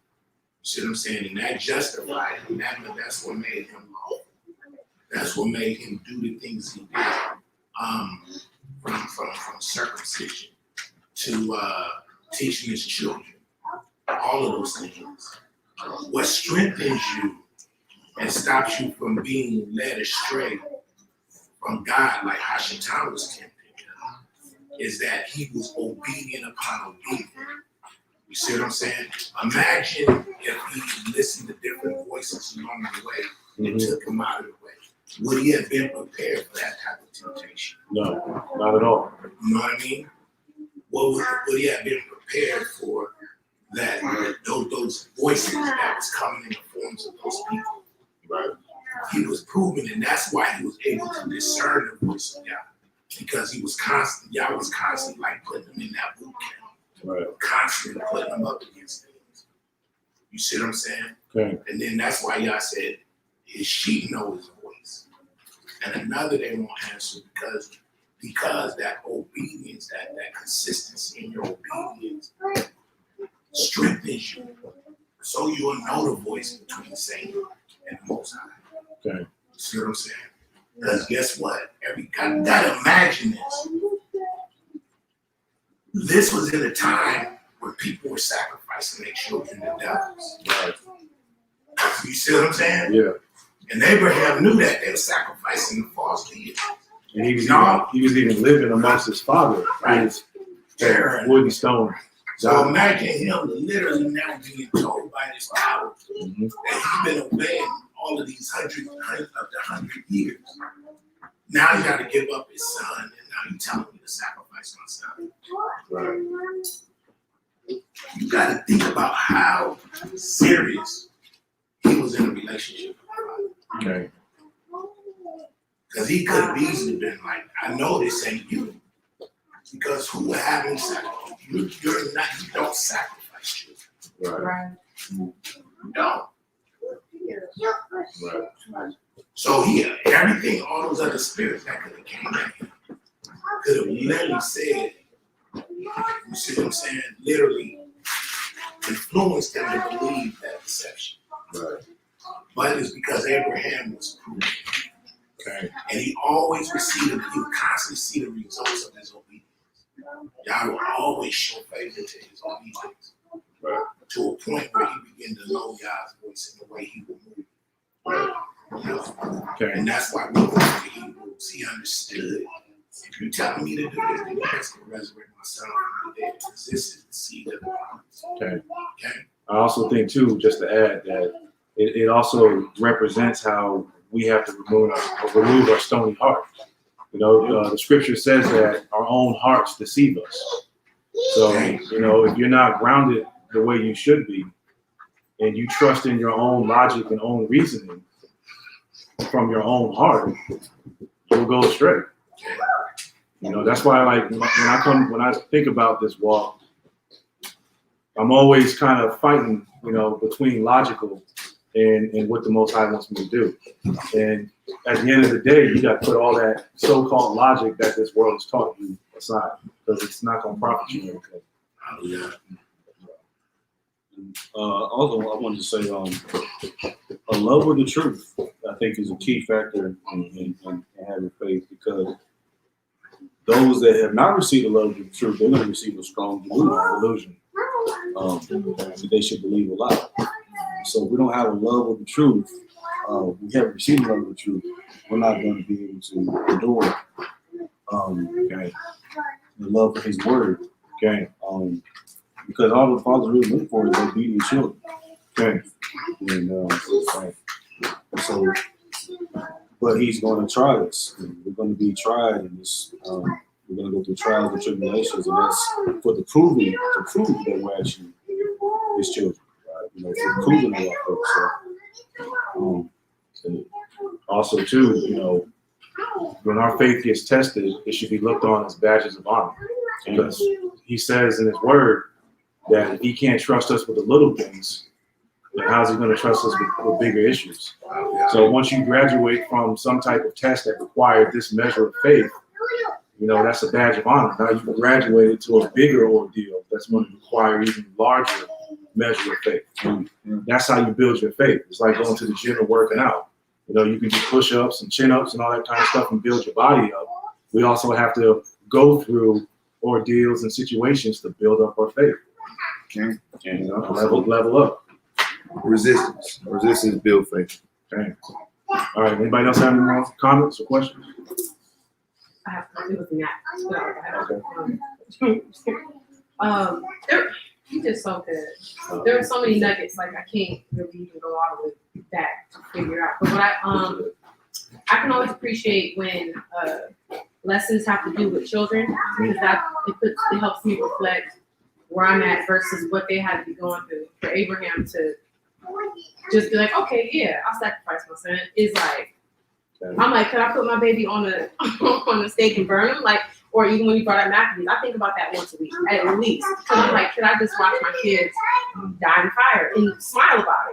see what I'm saying? And that justified him. That's what made him lawful. That's what made him do the things he did. From circumcision to teaching his children. All of those things. What strengthens you and stops you from being led astray from God, like Hashatan was tempted, is that he was obedient upon obedience. You see what I'm saying? Imagine if he listened to different voices along the way and took him out of the way. Would he have been prepared for that type of temptation? No, not at all. You know what I mean? Would he have been prepared for that? Those voices that was coming in the forms of those people. Right. He was proven, and that's why he was able to discern the voice of God. Because he was Yah was constantly like putting him in that boot camp. Right. Constantly putting him up against things. You see what I'm saying? Okay. And then that's why Yah said his sheep know his voice. And another they won't answer because that obedience, that consistency in your obedience strengthens you. So you will know the voice between Satan and the Most High. Okay. You see what I'm saying? Because guess what? You gotta imagine this. this was in a time where people were sacrificing their children to devils. Right. You see what I'm saying? Yeah. And Abraham knew that they were sacrificing the false deity. And he was even living amongst his father, his wood and stone. So imagine him literally now being told by this power that he's been obeying all of these up to 100 years. Now you got to give up his son, and now you telling me to sacrifice my son. Right. You got to think about how serious he was in a relationship with God. Okay. Because he could have easily been like, I know this ain't you. Because who would have him sacrifice? You don't sacrifice children. Right. You don't. Right. So everything, all those other spirits that could have came at him, could have literally said, you see what I'm saying? Literally influenced them to believe that deception. Right. But it's because Abraham was prudent. Okay. And he would constantly see the results of his obedience. God will always show favor to his obedience. Right. To a point where he began to know God's voice in the way he would move. Right. You know? Okay. And that's why we go to the Hebrews. He understood. If you're telling me to do this, then you have to resurrect my son from the dead. Because this is the seed of the promise. Okay. Okay. I also think too, just to add that it also represents how we have to remove our stony heart. You know, the scripture says that our own hearts deceive us. So, you know, if you're not grounded the way you should be, and you trust in your own logic and own reasoning from your own heart, you'll go astray. You know, that's why, like, when I think about this walk, I'm always kind of fighting, you know, between logical and what the Most High wants me to do. And at the end of the day, you got to put all that so-called logic that this world has taught you aside, because it's not going to profit you anything. Also, I wanted to say, a love of the truth, I think, is a key factor in having faith, because those that have not received the love of the truth, they're going to receive a strong delusion. They should believe a lot. So if we don't have a love of the truth, we haven't received the love of the truth, we're not going to be able to endure the love of his word. Okay. Because all the Father really look for is obedient children. Okay. And so, but he's going to try us. We're going to be tried in this. We're going to go through trials and tribulations, and that's for the proving, to prove that we're actually his children. You know, for proving our faith. So, also, too, you know, when our faith gets tested, it should be looked on as badges of honor. Because he says in his word that if he can't trust us with the little things, then how's he going to trust us with bigger issues? So once you graduate from some type of test that required this measure of faith, you know, that's a badge of honor. Now you've graduated to a bigger ordeal that's going to require even larger measure of faith. And that's how you build your faith. It's like going to the gym and working out. You know, you can do push-ups and chin-ups and all that kind of stuff and build your body up. We also have to go through ordeals and situations to build up our faith. Okay. You know, level up. Resistance build faith. Okay. All right. Anybody else have any more comments or questions? I have to do with that. Okay. You just so good. There are so many nuggets, like I can't really even go all the way with that to figure out. But what I can always appreciate when lessons have to do with children, because it helps me reflect where I'm at versus what they had to be going through. For Abraham to just be like, okay, yeah, I'll sacrifice my son, is like, I'm like, could I put my baby on a stake and burn him? Like, or even when you brought up Maccabees, I think about that once a week, at least. So I'm like, could I just watch my kids die in fire and smile about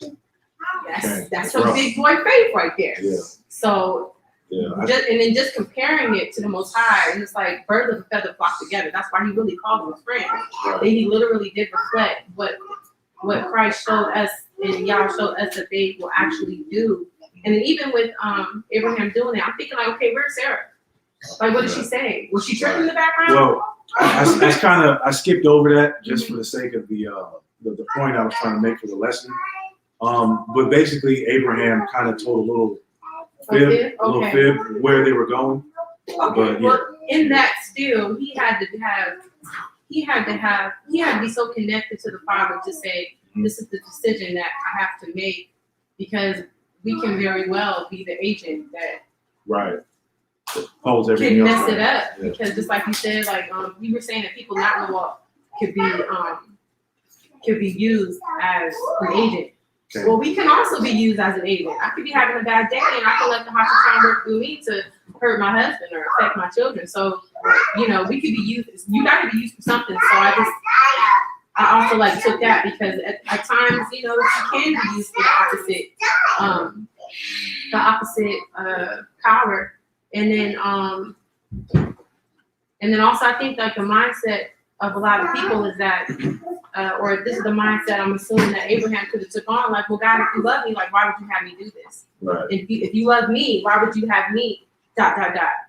it? That's some big boy faith right there. Yeah. So, and then just comparing it to the Most High, and it's like birds of a feather flock together. That's why he really called them his friend. That he literally did reflect what Christ showed us and YAH showed us that they will actually do. And then even with Abraham doing it, I'm thinking like, okay, where's Sarah? Like, what did she say? Was she tripping in the background? Well, I skipped over that just for the sake of the point I was trying to make for the lesson. But basically, Abraham kind of told a little fib where they were going. Okay, But, well, in that still, he had to be so connected to the Father to say, this is the decision that I have to make, because we can very well be the agent that holds can everything mess else it right. up. Because just like you said, like you were saying that people not know what could be used as an agent. Okay. Well, we can also be used as an agent. I could be having a bad day and I can let the Hashem work through me to hurt my husband or affect my children. So, we could be used. You got to be used for something. So I also like took that because at times, you can be used for the opposite power. And then also I think like the mindset of a lot of people is that, or this is the mindset I'm assuming that Abraham could have took on, like, well, God, if you love me, like, why would you have me do this? Right. If you love me, why would you have me ...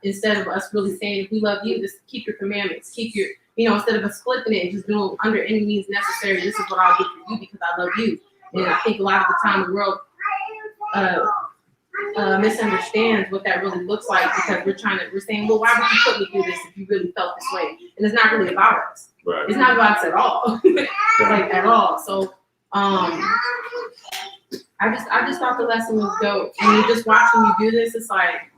Instead of us really saying, if we love you, just keep your commandments, keep your, instead of us flipping it and just doing under any means necessary, this is what I'll do for you because I love you. And I think a lot of the time the world misunderstands what that really looks like because we're saying, well, why would you put me through this if you really felt this way? And it's not really about us. Right. It's not about us at all, like at all. So, I just thought the lesson was dope. And you're just watching you do this, it's like,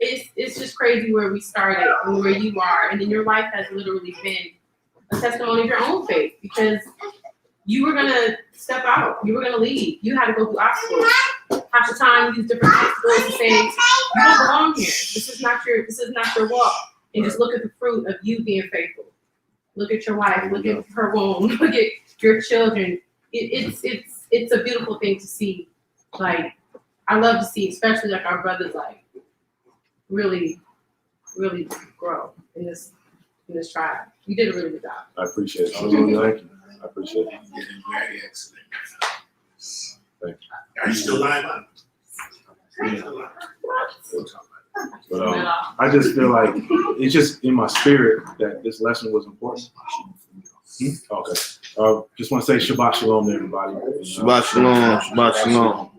it's just crazy where we started and where you are. And then your life has literally been a testimony of your own faith because you were gonna step out, you were gonna leave, you had to go through obstacles. Half the time you use different obstacles to say, you don't belong here. This is not your walk. And just look at the fruit of you being faithful. Look at your wife, look at her womb, look at your children. It's a beautiful thing to see. Like, I love to see, especially like our brothers, like really, really grow in this tribe. You did a really good job. I appreciate it. Thank you. I appreciate it. You did very excellent. Thank you. Are you still live on? But I just feel like it's just in my spirit that this lesson was important. Okay. Just want to say Shabbat Shalom to everybody. Shabbat Shalom. Shabbat Shalom.